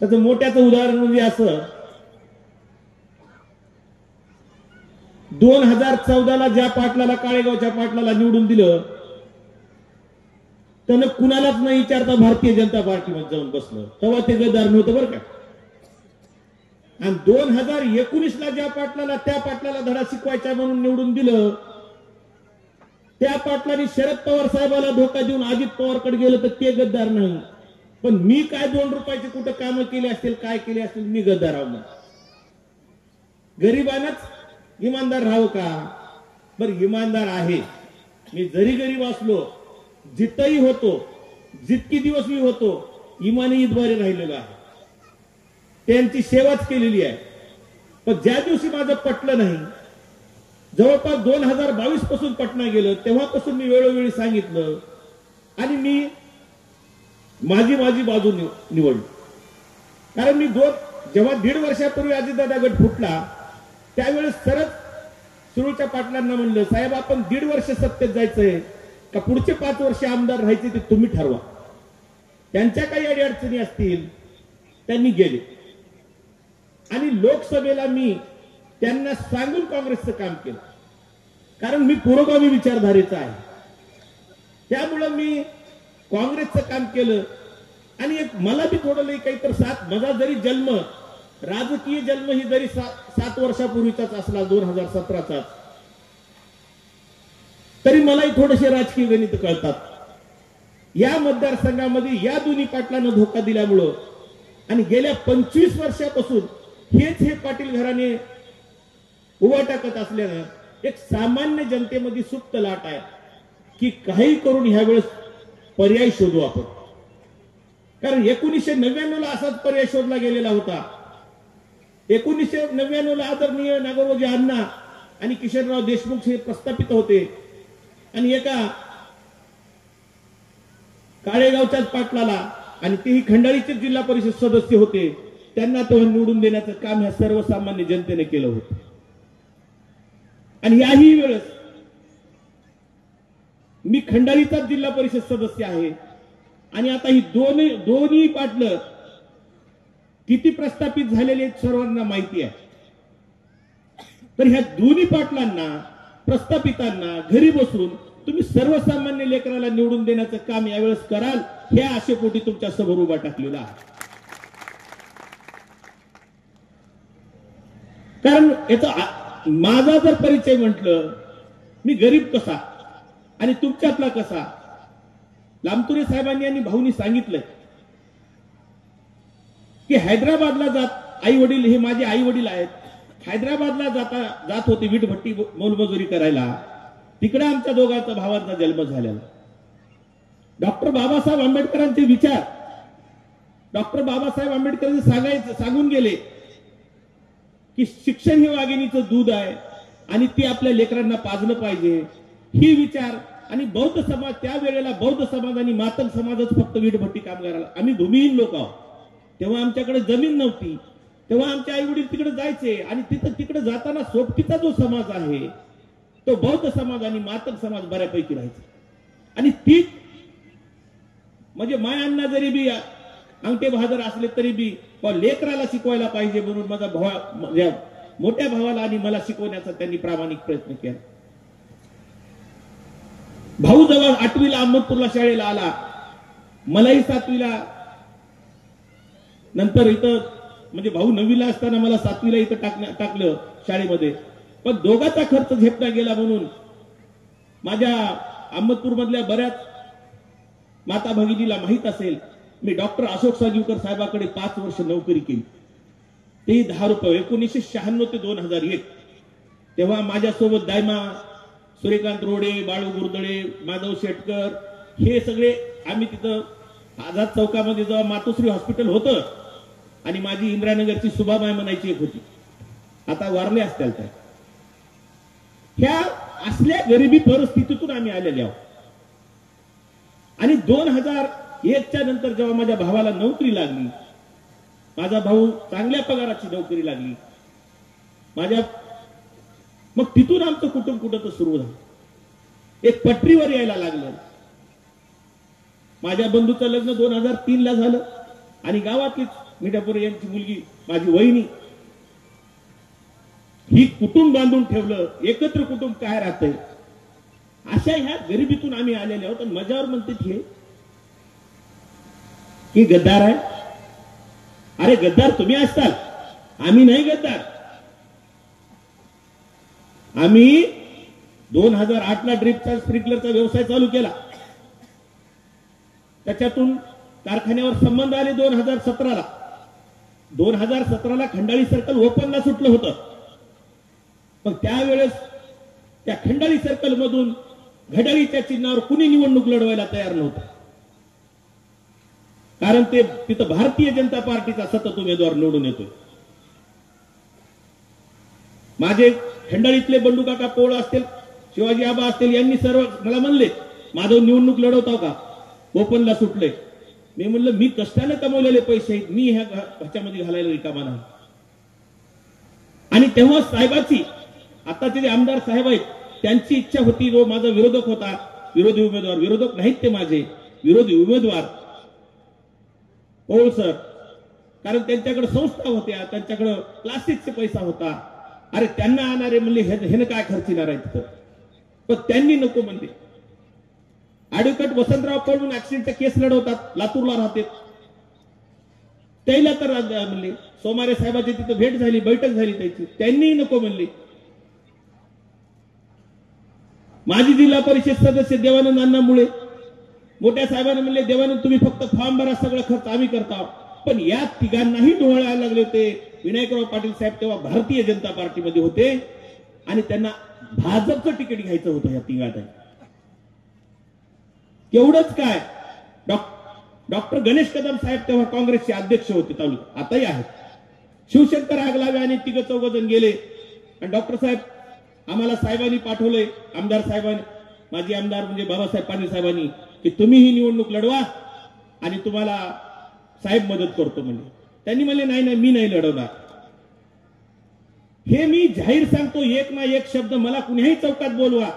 त्याचं मोठ्याचं उदाहरण म्हणजे असं, 2014ला ज्या पाटलाला, काळेगावच्या पाटलाला निवडून दिलं, त्यानं कुणालाच नाही विचारता भारतीय जनता पार्टीमध्ये जाऊन बसलं. तेव्हा ते गद्दार नव्हतं बरं का. आणि 2019ला ज्या पाटलाला, त्या पाटलाला धडा शिकवायचा म्हणून निवडून दिलं, त्या पाटलांनी शरद पवार साहेबाला धोका देऊन अजित पवारकडे गेलं, तर ते गद्दार नाही. पण मी काय 2 रुपयाचे कुठं कामं केली असतील, काय केले असतील, मी गद्दार आहो. गरीबानच इमानदार राहावं का? बरं, इमानदार आहे मी. जरी गरीब असलो, जिथंही होतो, जितकी दिवस मी होतो, इमानी ईदवारी राहिलेलो आहे. त्यांची सेवाच केलेली आहे. पण ज्या दिवशी माझं पटलं नाही, जवळपास 2022 पासून पटना गेलं, तेव्हापासून मी वेळोवेळी सांगितलं आणि मी माझी बाजू निवडली. कारण मी जेव्हा 1.5 वर्षापूर्वी अजितदादा गट फुटला, त्यावेळेस सरळ सुरूच्या पाटलांना म्हणलं, साहेब आपण 1.5 वर्ष सत्तेत जायचंय का पुढचे 5 वर्ष आमदार राहायचे ते तुम्ही ठरवा. त्यांच्या काही अडचणी असतील, त्यांनी गेले. आणि लोकसभेला मी त्यांना सांगून काँग्रेसचं काम केलं, कारण मी पुरोगामी विचारधारेचा आहे. त्यामुळं मी काँग्रेसचं काम केलं. आणि मला बी थोडं लई काही तर माझा जरी जन्म, राजकीय जन्म ही जरी 7 वर्षापूर्वीचाच असला, 2017चा, तरी मलाही थोडेसे राजकीय गणित कळतात. या मतदारसंघामध्ये या दोन्ही पाटलांना धोका दिल्यामुळं आणि गेल्या 25 वर्षापासून हे पाटील घराणे उभा टाकत असल्यानं एक सामान्य जनतेमध्ये सुप्त लाट आहे की काही करून ह्या वेळेस पर्याय शोधू आपण. कारण 1999ला असाच पर्याय शोधला गेलेला होता. 1999ला आदरणीय नागोबाजी अण्णा आणि किशनराव देशमुख हे प्रस्थापित होते आणि एका काळेगावच्याच पाटलाला, आणि तेही खंडाळीचे जिल्हा परिषद सदस्य होते, त्यांना तो निवडून देण्याचं काम ह्या सर्वसामान्य जनतेने केलं होतं. आणि याही वेळेस मी खंडाळीचा जिल्हा परिषद सदस्य आहे. आणि आता ही दोन्ही पाटलं किती प्रस्थापित झालेले आहेत सर्वांना माहिती आहे. तर ह्या दोन्ही पाटलांना, प्रस्थापितांना घरी बसून तुम्ही सर्वसामान्य लेकराला निवडून देण्याचं काम यावेळेस कराल, ह्या आशेपोटी तुमच्या समोर उभा टाकलेला आहे. कारण याचा माझा जर परिचय म्हटलं, मी गरीब कसा आणि तुमच्यातला कसा, लामतुरे साहेबांनी आणि भाऊनी सांगितलंय की हैदराबादला आई वडील, हे माझे आई वडील आहेत, हैदराबादला जात होते वीटभट्टी मोलमजुरी करायला. तिकडे आमच्या दोघांचा भावांचा जन्म झालेला. डॉक्टर बाबासाहेब आंबेडकरांचे विचार, डॉक्टर बाबासाहेब आंबेडकर सांगून गेले की शिक्षण हे वाघिणीचं दूध आहे आणि ते आपल्या लेकरांना पाजलं पाहिजे. ही विचार आणि बौद्ध समाज, त्यावेळेला बौद्ध समाज आणि मातंग समाजच फक्त वीटभट्टी कामगाराला, आम्ही भूमिहीन लोक आहोत, तेव्हा आमच्याकडे जमीन नव्हती, तेव्हा आमचे आई वडील तिकडे जायचे आणि तिकडे जाताना सोबतीचा जो समाज आहे तो बौद्ध समाज आणि मातंग समाज बऱ्यापैकी राहायचा. आणि ती म्हणजे मायांना जरी बी अंगठे बहादर असले तरी बी लेकराला शिकवायला पाहिजे म्हणून माझा मोठ्या भावाला आणि मला शिकवण्याचा त्यांनी प्रामाणिक प्रयत्न केला. भाऊ जेव्हा 8वीला अहमदपूरला शाळेला आला, मलाही 7वीला, नंतर इथं म्हणजे भाऊ 9वीला असताना मला 7वीला इथं टाकलं शाळेमध्ये. पण दोघांचा खर्च झेपला गेला म्हणून माझ्या अहमदपूर मधल्या बऱ्याच माता भगिनीला माहित असेल, मी डॉक्टर अशोक साजीवकर साहेबाकडे 5 वर्ष नोकरी केली, तेही 10 रुपये. 1996 ते 2001 तेव्हा माझ्यासोबत दायमा, सूर्यकांत रोडे, बाळू गुरदळे, माधव शेटकर हे सगळे आम्ही तिथं आझाद चौकामध्ये जेव्हा मातोश्री हॉस्पिटल होतं आणि माझी इंदिरानगरची सुभाबाई म्हणायची एक होती, आता वारले असतील त्या. ह्या असल्या गरिबी परिस्थितीतून आम्ही आलेले आहोत. आणि 2001च्या नंतर जेव्हा माझ्या भावाला नोकरी लागली, माझा भाऊ चांगल्या पगाराची नोकरी लागली, मग तिथून आमचं कुटुंब कुठं तर सुरू झालं, एक पटरीवर यायला लागलं. माझ्या बंधूचं लग्न 2003 ला झालं आणि गावातलीच मिठापुरे यांची मुलगी माझी वहिनी, ही कुटुंब बांधून ठेवलं. एकत्र कुटुंब काय राहतंय, अशा ह्या गरिबीतून आम्ही आलेले आहोत. आणि माझ्यावर म्हणते की गद्दार आहे. अरे गद्दार तुम्ही असताल, आम्ही नाही गद्दार. आम्ही 2008 ला ड्रिपचा स्प्रिंकलरचा व्यवसाय चालू केला, त्याच्यातून कारखान्यावर संबंध आले. 2017 ला खंडाळी सर्कल ओपनला सुटलं होतं. पण त्यावेळेस त्या खंडाळी सर्कल मधून घड्याळीच्या चिन्हावर कुणी निवडणूक लढवायला तयार नव्हतं, कारण ते तिथं भारतीय जनता पार्टीचा सतत उमेदवार निवडून येतोय. माझे खंडाळीतले बंडू काका पोळ असतील, शिवाजी आबा असतील, यांनी सर्व मला म्हणले, माधव निवडणूक लढवताव का, ओपनला सुटले. मी म्हणलं मी कष्टाने कमवलेले पैसे मी ह्याच्यामध्ये घालायला रिकामा नाही. आणि तेव्हा साहेबाची, आताचे जे आमदार साहेब आहेत त्यांची इच्छा होती, जो माझा विरोधक होता, विरोधी उमेदवार, विरोधक नाहीत ते माझे विरोधी उमेदवार पोळ सर, कारण त्यांच्याकडे संस्था होत्या, त्यांच्याकडे प्लास्टिकचे पैसा होता. अरे त्यांना आणणारे म्हणले हे काय खर्चिणार आहे तिथं, पण त्यांनी नको म्हणले. ऍडव्होकेट वसंतराव पोळ म्हणून ऍक्सिडेंटचा केस लढवतात, लातूरला राहते, त्याला तर म्हणले. सोमारे साहेबाची तिथं भेट झाली, बैठक झाली त्याची, त्यांनी नको म्हणले. माजी जिल्हा परिषद सदस्य देवानंद अण्णामुळे, मोठ्या साहेबांना म्हणले देवानंद तुम्ही फक्त फॉर्म भरा, सगळं खर्च आम्ही करतो. पण या तिघांनाही डोळायला लागले होते. विनायकराव पाटील साहेब तेव्हा भारतीय जनता पार्टीमध्ये होते आणि त्यांना भाजपचं तिकीट घ्यायचं होतं. या तिघांना एवढंच काय, डॉक्टर गणेश कदम साहेब तेव्हा काँग्रेसचे अध्यक्ष होते तालुक्यात, आताही आहेत. शिवशंकर आगलावे आणि तिघ चौघजण गेले आणि डॉक्टर साहेब आम्हाला साहेबांनी पाठवलंय, आमदार साहेबांनी, माजी आमदार म्हणजे बाबासाहेब पाटील साहेबांनी, की तुम्ही ही निवडणूक लढवा आणि तुम्हाला साहेब मदत करतो म्हणजे. त्यांनी म्हणले नाही नाही मी नाही लढवणार. हे मी जाहीर सांगतो, एक ना एक शब्द मला कुणीही चौकात बोलवा,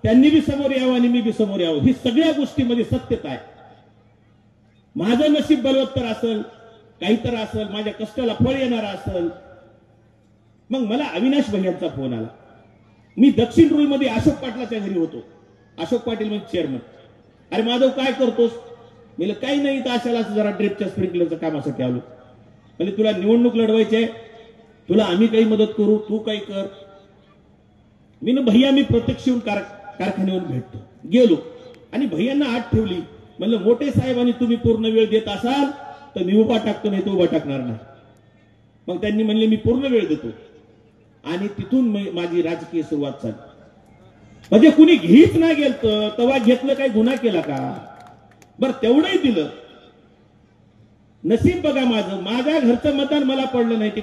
त्यांनी बी समोर यावं आणि मी बी समोर यावं. ही सगळ्या गोष्टीमध्ये सत्यता आहे. माझं नशीब बलवत्तर असेल, काहीतर असेल, माझ्या कष्टाला फळ येणार असेल. मग मला अविनाश भैयांचा फोन आला. मी दक्षिण रुईमध्ये अशोक पाटलाच्या घरी होतो. अशोक पाटील म्हणजे चेअरमन. अरे माधव काय करतोस? मी काही नाही, तर अशाला जरा ड्रिपच्या स्प्रिंकलरच्या कामासाठी आलो. म्हणजे तुला निवडणूक लढवायची आहे, तुला आम्ही काही मदत करू, तू काही कर. मी ना भैया मी प्रत्यक्ष येऊन कारखान्यावर भेटतो. गेलो आणि भैयांना आत ठेवली. म्हणलं मोठे साहेब आणि तुम्ही पूर्ण वेळ देत असाल तर मी उभा टाकतो, नाही तो उभा टाकणार नाही. मग त्यांनी म्हणले मी पूर्ण वेळ देतो आणि तिथून माझी राजकीय सुरुवात झाली. म्हणजे कुणी घेच ना गेलं तेव्हा घेतलं, काही गुन्हा केला का? बरं तेवढंही दिलं. नशीब बघा माझं, माझ्या घरचं मतदान मला पडलं नाही. ते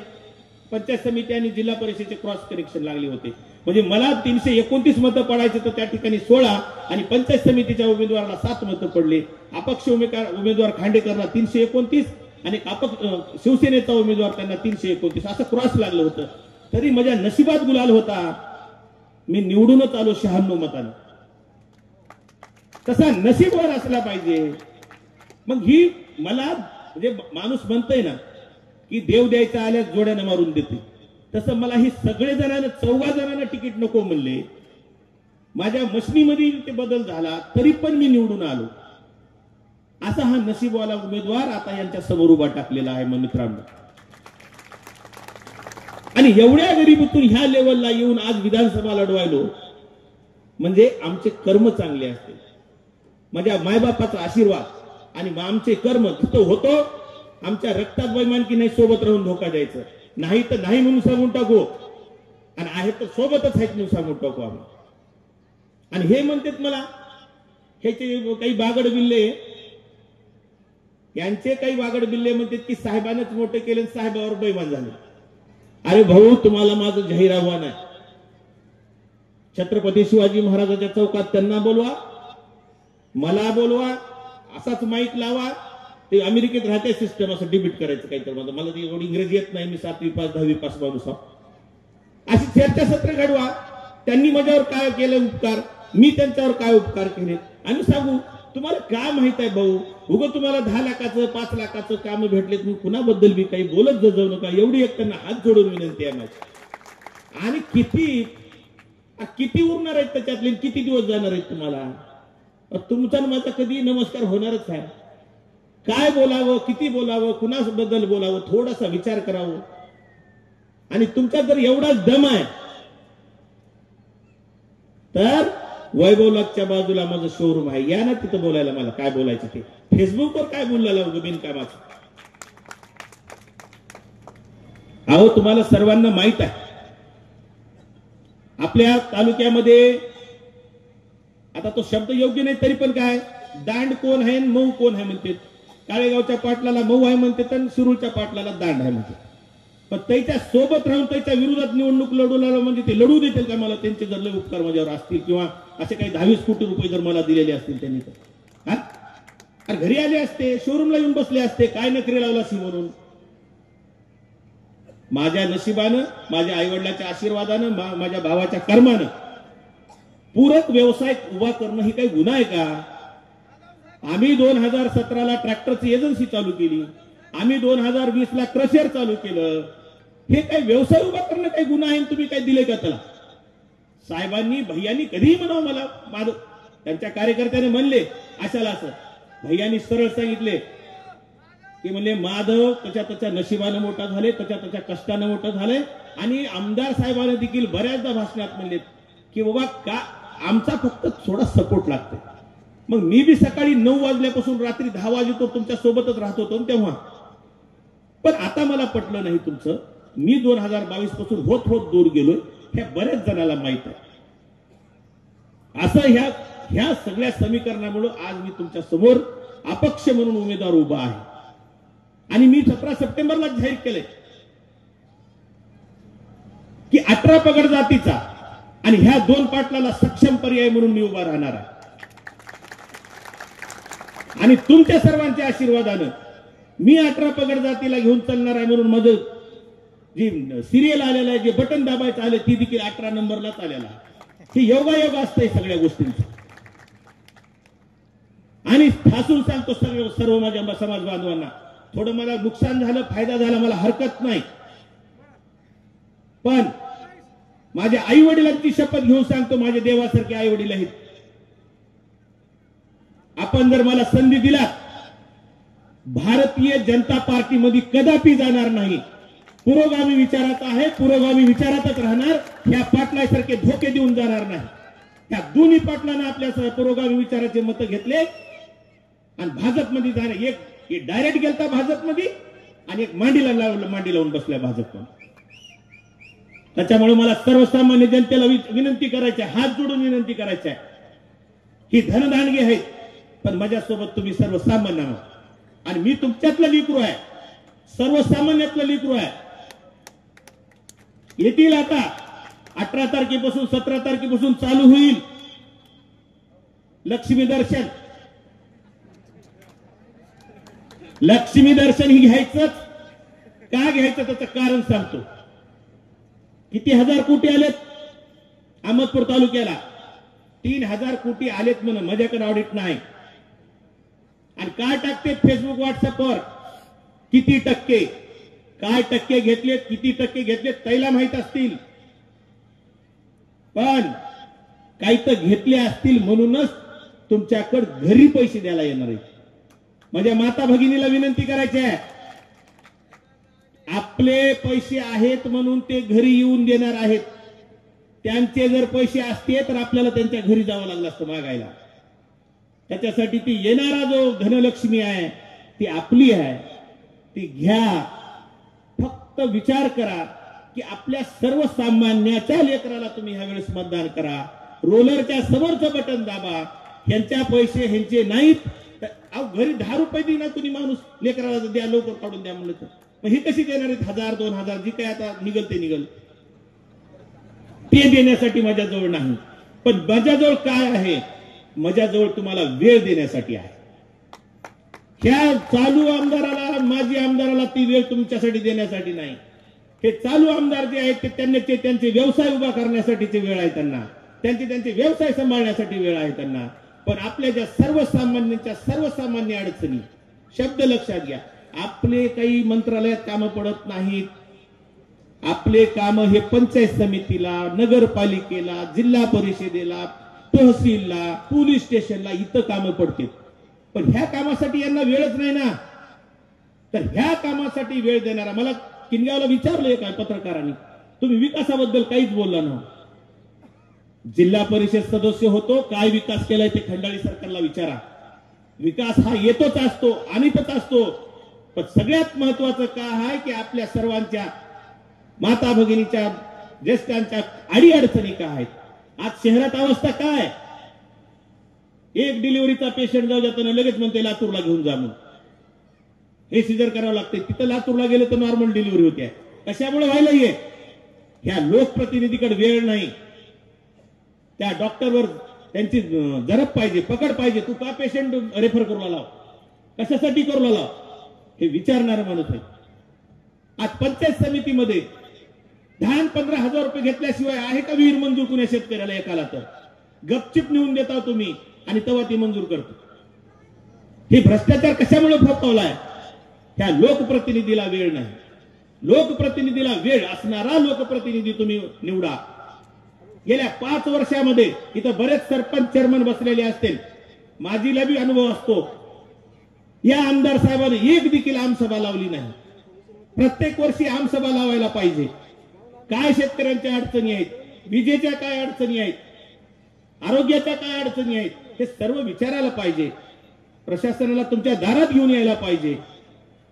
पंचायत समिती आणि जिल्हा परिषदेचे क्रॉस कनेक्शन लागले होते. म्हणजे मला 329 मतं पडायचे तर त्या ठिकाणी 16 आणि पंचायत समितीच्या उमेदवाराला 7 मतं पडले. अपक्ष उमेदवार खांडेकरला 329 आणि शिवसेनेचा उमेदवार त्यांना 329 असं क्रॉस लागलं होतं. तरी माझ्या नशिबात गुलाल होता, मी निवडूनच आलो 96 मतांनी. तसा नशीबवर असला पाहिजे. मग ही मला म्हणजे माणूस म्हणतोय ना की देव द्यायचा आल्यास जोड्यानं मारून देते, तसं मला ही सगळे जणांना 14 जणांना तिकीट नको म्हणले. माझ्या मशनीमध्ये ते बदल झाला तरी पण मी निवडून आलो. असा हा नशीबवाला उमेदवार आता यांच्या समोर उभा टाकलेला आहे. मग मित्रांनो, आणि एवढ्या गरिबीतून ह्या लेवलला येऊन आज विधानसभा लढवायलो म्हणजे आमचे कर्म चांगले असते. माझ्या मायबापाचा आशीर्वाद आणि आमचे कर्म तिथं होतो. आमच्या रक्तात वैमान की नाही सोबत राहून धोका द्यायचं, नाही तर नाही म्हणून सांगून टाकू, आणि आहे तर सोबतच आहेत म्हणून सांगून टाकू आम्ही. आणि हे म्हणतात मला ह्याचे काही बागड बिल्ले, यांचे काही बागड बिल्ले म्हणतात की साहेबांनाच मोठे केले, साहेबावर बैमान झाले. अरे भाऊ, तुम्हाला माझं जाहीर आव्हान आहे, छत्रपती शिवाजी महाराजांच्या चौकात त्यांना बोलवा, मला बोलवा, असाच माईक लावा. ते अमेरिकेत राहते सिस्टम, असं डिबेट करायचं काहीतरी. मला ती एवढी इंग्रजी येत नाही, मी 7वी पास 10वी पास माणूस. अशी चर्चासत्र घडवा, त्यांनी माझ्यावर काय केलं उपकार, मी त्यांच्यावर काय उपकार केले, आम्ही सांगू. तुम्हाला काय माहित आहे भाऊ, उगं तुम्हाला 10 लाखाचं 5 लाखाचं काम भेटले, तुम्ही कुणाबद्दल बी काही बोलत जाऊ नका, एवढी एक त्यांना हात जोडून विनंती आहे माझी. आणि किती उरणार आहेत त्याच्यातले, किती दिवस जाणार आहेत तुम्हाला? तुमचा माझा कधी नमस्कार होणारच आहे. काय बोलावं, किती बोलावं, कुणाबद्दल बोलावं, थोडासा विचार करावं. आणि तुमचा जर एवढाच दम आहे तर वैभवलाच्या बाजूला माझं शोरूम आहे, या ना तिथं बोलायला. मला काय बोलायचं ते फेसबुकवर काय बोलला बिनकामाचं. अहो, तुम्हाला सर्वांना माहित आहे आपल्या तालुक्यामध्ये, आता तो शब्द योग्य नाही तरी पण काय, दांड कोण आहे मऊ कोण आहे म्हणते. काळेगावच्या पाटलाला मऊ आहे म्हणते आणि शिरूरच्या पाटलाला दांड आहे म्हणते. पण त्याच्या सोबत राहून त्याच्या विरोधात निवडणूक लढवला म्हणजे ते लढू देतील का मला? त्यांचे जर लय उपकार माझ्यावर असतील किंवा असे काही 22 कोटी रुपये जर मला दिलेले असतील त्यांनी, तर हा घरी आले असते, शोरूमला येऊन बसले असते, काय नखरे लावला सी म्हणून. माझ्या नशिबानं, माझ्या आईवडिलाच्या आशीर्वादानं, माझ्या भावाच्या कर्मानं पूरक व्यवसाय उभा करणं ही काही गुन्हा आहे का? आम्ही 2017ला ट्रॅक्टरची एजन्सी चालू केली, आम्ही 2020ला क्रशर चालू केलं. हे काही व्यवसाय उभा करणं काही गुन्हा आहे? तुम्ही काय दिले का त्याला? साहेबांनी, भैयांनी कधीही म्हणावं मला, माझं त्यांच्या कार्यकर्त्याने म्हणले अशाला असं, भैयांनी सरळ सांगितले की म्हणले माधव त्याच्या नशिबानं मोठा झाले, त्याच्या कष्टानं मोठा झाले. आणि आमदार साहेबांना देखील बऱ्याचदा भाषणात म्हणले की बाबा का आमचा फक्त थोडा सपोर्ट लागतो. मग मी बी सकाळी 9 वाजल्यापासून रात्री 10 वाजेतो तुमच्या सोबतच राहत होतो तेव्हा. पण आता मला पटलं नाही तुमचं. मी 2022 पासून होत दूर गेलोय, हे बऱ्याच जणांना माहित आहे. असं ह्या सगळ्या समीकरणामुळे आज मी तुमच्या समोर अपक्ष म्हणून उमेदवार उभा आहे. आणि मी 17 सप्टेंबरला जाहीर केलंय की 18 पगड जातीचा आणि ह्या 2 पाटलाला सक्षम पर्याय म्हणून मी उभा राहणार आहे. आणि तुमच्या सर्वांच्या आशीर्वादानं मी 18 पगड जातीला घेऊन चालणार आहे. म्हणून माझं जी सिरियल आलेलं आहे, जे बटन दाबायचं आलं, ती देखील 18 नंबरलाच आलेला आहे. हे योगायोग असतंय सगळ्या गोष्टींचं. आणि ठासून सांगतो सर्व माझ्या समाज बांधवांना, थोडं मला नुकसान झालं, फायदा झाला, मला हरकत नाही. पण माझ्या आई वडिलांची शपथ घेऊन सांगतो, माझे देवासारखे आई वडील आहेत. आपण जर मला संधी दिला, भारतीय जनता पार्टीमध्ये कदापि जाणार नाही. पुरोगामी विचाराचा आहे, पुरोगामी विचारातच राहणार. ह्या पाटलासारखे धोके देऊन जाणार नाही. त्या दोन्ही पाटलांना आपल्या पुरोगामी विचाराचे मत घेतले आणि भाजपमध्ये जाणार. एक डायरेक्ट गेलता भाजपमध्ये आणि एक मांडी लावून बसल्या भाजपमध्ये. त्याच्यामुळे मला सर्वसामान्य जनतेला विनंती करायची आहे, हात जोडून विनंती करायची आहे. ही धनदानगी आहेत, पण माझ्यासोबत तुम्ही सर्वसामान्य आहात. आणि मी तुमच्यातलं लेकरू आहे, सर्वसामान्यातलं लेकरू आहे. येतील आता 18 तारखेपासून 17 तारखेपासून चालू होईल लक्ष्मी दर्शन. लक्ष्मी दर्शन ही घ्यायचंच का घ्यायचं त्याचं कारण सांगतो. किती हजार कोटी आलेत अहमदपूर तालुक्याला? 3000 कोटी आलेत म्हणून. माझ्याकडे ऑडिट नाही. आणि काय टाकते फेसबुक व्हॉट्सअपवर, किती टक्के, काय टक्के घेतलेत, किती टक्के घेतलेत त्याला माहित असतील. पण काही तर घेतले असतील म्हणूनच तुमच्याकडे घरी पैसे द्यायला येणार आहेत. माझ्या माता भगिनीला विनंती करायची आहे, आपले पैसे आहेत म्हणून ते घरी येऊन देणार आहेत. त्यांचे जर पैसे असते तर आपल्याला त्यांच्या घरी जावं लागलं असतं मागायला. त्याच्यासाठी ती येणारा जो धनलक्ष्मी आहे ती आपली आहे, ती घ्या. फक्त विचार करा की आपल्या सर्वसामान्याच्या लेकराला तुम्ही ह्या वेळेस मतदान करा. रोलरच्या समोरचं बटन दाबा. ह्यांच्या पैसे ह्यांचे नाहीत. घरी 10 रुपये देईना कुणी माणूस लेकराला द्या, लवकर काढून द्या म्हणलं तर मग हे कशी देणार आहेत? 1000 2000 जी काय आता निघल ते निघल, ते देण्यासाठी माझ्याजवळ नाही. पण माझ्याजवळ काय आहे? माझ्याजवळ तुम्हाला वेळ देण्यासाठी आहे. ह्या चालू आमदाराला, माजी आमदाराला ती वेळ तुमच्यासाठी देण्यासाठी नाही. हे चालू आमदार जे आहेत ते त्यांचे व्यवसाय उभा करण्यासाठीची वेळ आहे त्यांना, त्यांचे व्यवसाय सांभाळण्यासाठी वेळ आहे त्यांना. पण आपल्या ज्या सर्वसामान्यांच्या सर्वसामान्य अडचणी, शब्द लक्षात घ्या, आपले काही मंत्रालयात कामं पडत नाहीत. आपले काम हे पंचायत समितीला, नगरपालिकेला, जिल्हा परिषदेला, तहसीलला, पोलीस स्टेशनला इथं कामं पडतील. पण ह्या कामासाठी यांना वेळच नाही ना. तर ह्या कामासाठी वेळ देणारा, मला किनगावला विचारलं एका पत्रकारांनी, तुम्ही विकासाबद्दल काहीच बोलला ना. जिल्हा परिषद सदस्य होतो, काय विकास केलाय ते खंडाळी सरकारला विचारा. विकास हा येतोच असतो, आणीतच असतो. पण सगळ्यात महत्वाचं काय आहे की आपल्या सर्वांच्या माता भगिनीच्या, ज्येष्ठांच्या अडीअडचणी काय आहेत. आज शहरात अवस्था काय? एक डिलिव्हरीचा पेशंट जाऊ जाताना लगेच म्हणते लातूरला घेऊन जा म्हणून. हे सिजर करावं लागते. तिथं लातूरला गेलं तर नॉर्मल डिलिव्हरी होते. कशामुळे व्हायला ये? ह्या लोकप्रतिनिधीकडे वेळ नाही. त्या डॉक्टरवर त्यांची जरब पाहिजे, पकड पाहिजे. तू का पेशंट रेफर करू लाव, कशासाठी करू लाव, हे विचारणारा माणूस आहे. आज पंचायत समितीमध्ये 10-15 हजार रुपये घेतल्याशिवाय आहे का विहीर मंजूर कुण्या शेतकऱ्याला एकाला? तर गपचिप नेऊन देता तुम्ही आणि तेव्हा ती मंजूर करतो. हे भ्रष्टाचार कशामुळे फोफावलाय? ह्या लोकप्रतिनिधीला वेळ नाही. लोकप्रतिनिधीला वेळ असणारा लोकप्रतिनिधी तुम्ही निवडा. गेल्या 5 वर्षामध्ये इथं बरेच सरपंच चेअरमन बसलेले असतील, माझीला बी अनुभव असतो. या आमदार साहेबांनी एक देखील आमसभा लावली नाही. प्रत्येक वर्षी आमसभा लावायला पाहिजे. काय शेतकऱ्यांच्या अडचणी आहेत, विजेच्या काय अडचणी आहेत, आरोग्याच्या काय अडचणी आहेत, हे सर्व विचारायला पाहिजे. प्रशासनाला तुमच्या दारात घेऊन यायला पाहिजे.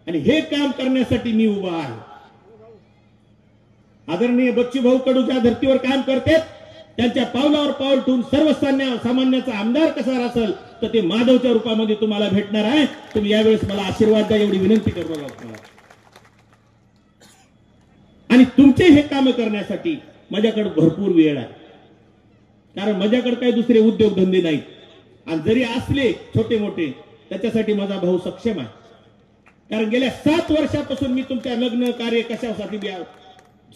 आणि हे काम करण्यासाठी मी उभा आहे. आदरणीय बच्चूभाऊ कडू ज्या धर्तीवर काम करतात त्यांच्या पावलावर पाऊल ठेवून सर्वसामान्याचा आमदार कसा असेल तर ते माधवच्या रूपामध्ये तुम्हाला भेटणार आहे. तुम्ही यावेळेस मला आशीर्वाद द्या एवढी विनंती करतो मला. आणि तुमचे हे काम करण्यासाठी माझ्याकडे भरपूर वेळ आहे. कारण माझ्याकडे काही दुसरे उद्योगधंदे नाहीत. आणि जरी असले छोटे मोठे त्याच्यासाठी माझा भाऊ सक्षम आहे. कारण गेल्या 7 वर्षापासून मी तुमच्या लग्न कार्य कशासाठी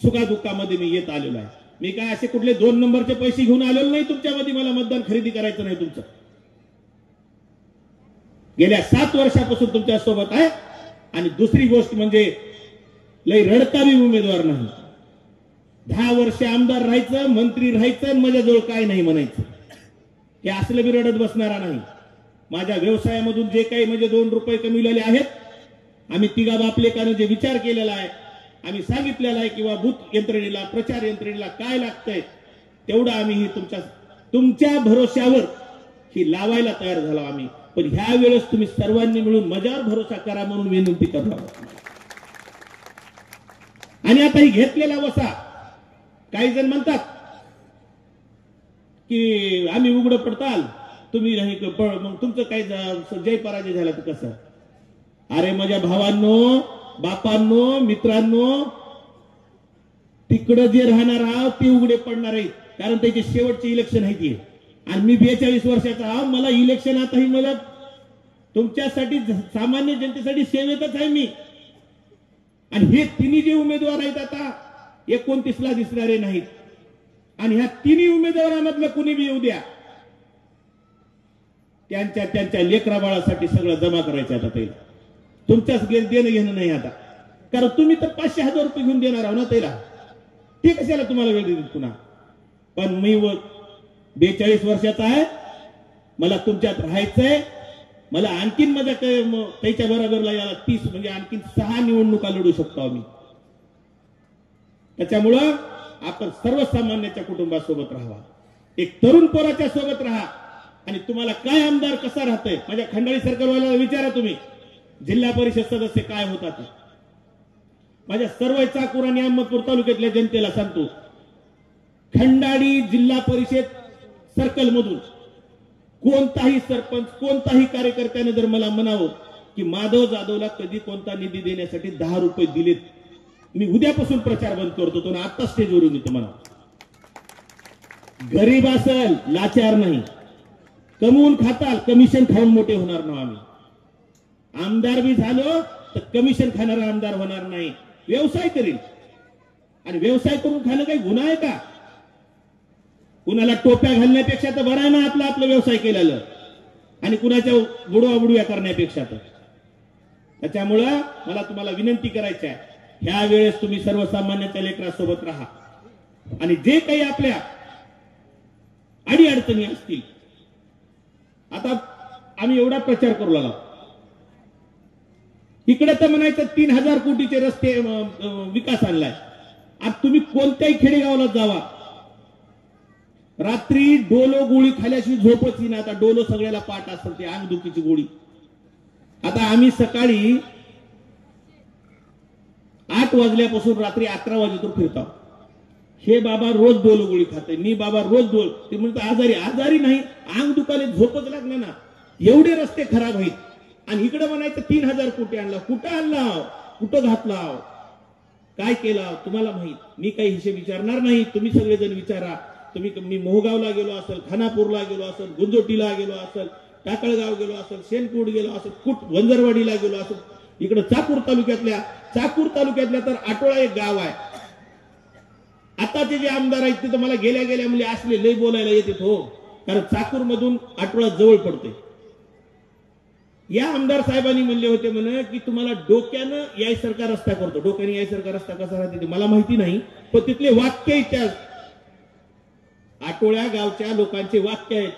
सुखादुःखामध्ये मी येत आलेलो आहे. मी काय असे कुठले 2 नंबरचे पैसे घेऊन आलेलो नाही तुमच्यामध्ये. मला मतदान खरेदी करायचं नाही तुमचं. गेल्या 7 वर्षापासून तुमच्या सोबत आहे. आणि दुसरी गोष्ट म्हणजे लय रडतावी उमेदवार नाही. 10 वर्ष आमदार राहायचं, मंत्री राहायचं, माझ्याजवळ काय नाही म्हणायचं. हे असलं बी रडत बसणारा नाही. माझ्या व्यवसायामधून जे काही म्हणजे 2 रुपये कमिवलेले आहेत, आम्ही तिघा बापलेकानं जे विचार केलेला आहे, आम्ही सांगितलेला आहे किंवा बूथ यंत्रणेला, प्रचार यंत्रणेला काय लागतंय तेवढं आम्ही ही तुमच्या भरोश्यावर ही लावायला तयार झालो आम्ही. पण ह्या वेळेस तुम्ही सर्वांनी मिळून माझ्यावर भरोसा करा म्हणून विनंती करतो. आणि आता ही घेतलेला वसा, काही जण म्हणतात की आम्ही उघडं पडताल, तुम्ही नाही मग तुमचं काही जय पराजय झाला तर कसं? अरे माझ्या भावांनो, बापांनो, मित्रांनो, तिकडं जे राहणार आहोत ते उघडे पडणार आहेत. कारण त्याचे शेवटचे इलेक्शन आहे ती. आणि मी 42 वर्षाचा आहो. मला इलेक्शन आताही मला तुमच्यासाठी, सामान्य जनतेसाठी सेवेतच आहे मी. आणि हे तिन्ही जे उमेदवार आहेत आता 29ला दिसणारे नाहीत. आणि ह्या तिन्ही उमेदवारांमधलं कुणी बी येऊ द्या, त्यांच्या लेकरा बाळासाठी सगळं जमा करायचं आता. त्याला तुमच्याच देणं घेणं नाही आता. कारण तुम्ही तर 500,000 रुपये घेऊन देणार आहो ना त्याला. ते कशाला तुम्हाला वेळ देतील पुन्हा? पण मी 42 वर्षाचा आहे. मला तुमच्यात राहायचंय. मला आणखीन माझ्या त्याच्या बरोबरला याला 30 म्हणजे आणखीन 6 निवडणुका लढू शकतो आम्ही. त्याच्यामुळं आपण सर्वसामान्याच्या कुटुंबासोबत राहावा. एक तरुण पोराच्या सोबत राहा. आणि तुम्हाला काय आमदार कसा राहतंय माझ्या खंडाळी सर्कलवाल्याला विचारा तुम्ही, जिल्हा परिषद सदस्य काय होतात. माझ्या सर्व चाकूर आणि अहमदपूर तालुक्यातल्या जनतेला सांगतो, खंडाळी जिल्हा परिषद सर्कल मधून कोणताही सरपंच कोणताही कार्यकर्त्याने जर मला म्हणावं की माधव जाधवला कधी कोणता निधी देण्यासाठी 10 रुपये दिलेत, मी उद्यापासून प्रचार बंद करतो. तो आता स्टेजवरून मी तुम्हाला, गरीब असेल लाचार नाही, कमवून खाताल, कमिशन खाऊन मोठे होणार ना आम्ही. आमदार बी झालो तर कमिशन खाणारा आमदार होणार नाही, व्यवसाय करील. आणि व्यवसाय करून खाणं काही गुन्हा आहे का? कुणाला टोप्या घालण्यापेक्षा तर बरं आहे ना आपला आपला व्यवसाय केलेलं, आणि कुणाच्या बुडवा करण्यापेक्षा. तर त्याच्यामुळं मला तुम्हाला विनंती करायची आहे, ह्या वेळेस तुम्ही सर्वसामान्यांच्या लेकरासोबत राहा आणि जे काही आपल्या अडीअडचणी असतील. आता आम्ही एवढा प्रचार करू लागलो, इकडे तर म्हणायचं 3000 कोटीचे रस्ते विकास आणलाय. आज तुम्ही कोणत्याही खेडेगावाला जावा, रात्री डोलो गोळी खाल्याशी झोपच येईना. आता डोलो सगळ्याला पाठ असेल, ते अंगदुखीची गोळी. आता आम्ही सकाळी 8 वाजल्यापासून रात्री 11 वाजेतून फिरतो. हे बाबा रोज डोलो गोळी खाते, मी बाबा रोज ते म्हणतो आजारी नाही, अंग दुखाले झोपच लागणार ना. एवढे रस्ते खराब आहेत. आणि इकडे म्हणायचं 3000 कोटी आणला. कुठं आणला, कुठं घातला, काय केला तुम्हाला माहित. मी काही हिशेब विचारणार नाही, तुम्ही सगळेजण विचारा. मी मोहगावला गेलो असेल, खानापूरला गेलो असेल, गुंजोटीला गेलो असेल, टाकळगाव गेलो असेल, शेनकूट गेलो असेल, वंजरवाडीला गेलो असेल, इकडे चाकूर तालुक्यातल्या तर आटोळा एक गाव आहे. आताचे जे आमदार आहेत ते तर मला गेल्या म्हणजे असले लय बोलायला येतात हो, कारण चाकूर मधून आटोळा जवळ पडते. या आमदार साहेबांनी म्हणले होते म्हणे की तुम्हाला डोक्यानं यायसारखा रस्ता करतो. डोक्याने यायसारखा रस्ता कसा राहते ते मला माहिती नाही, पण तिथले वाक्य त्या आटोळ्या गावच्या लोकांचे वाक्य आहेत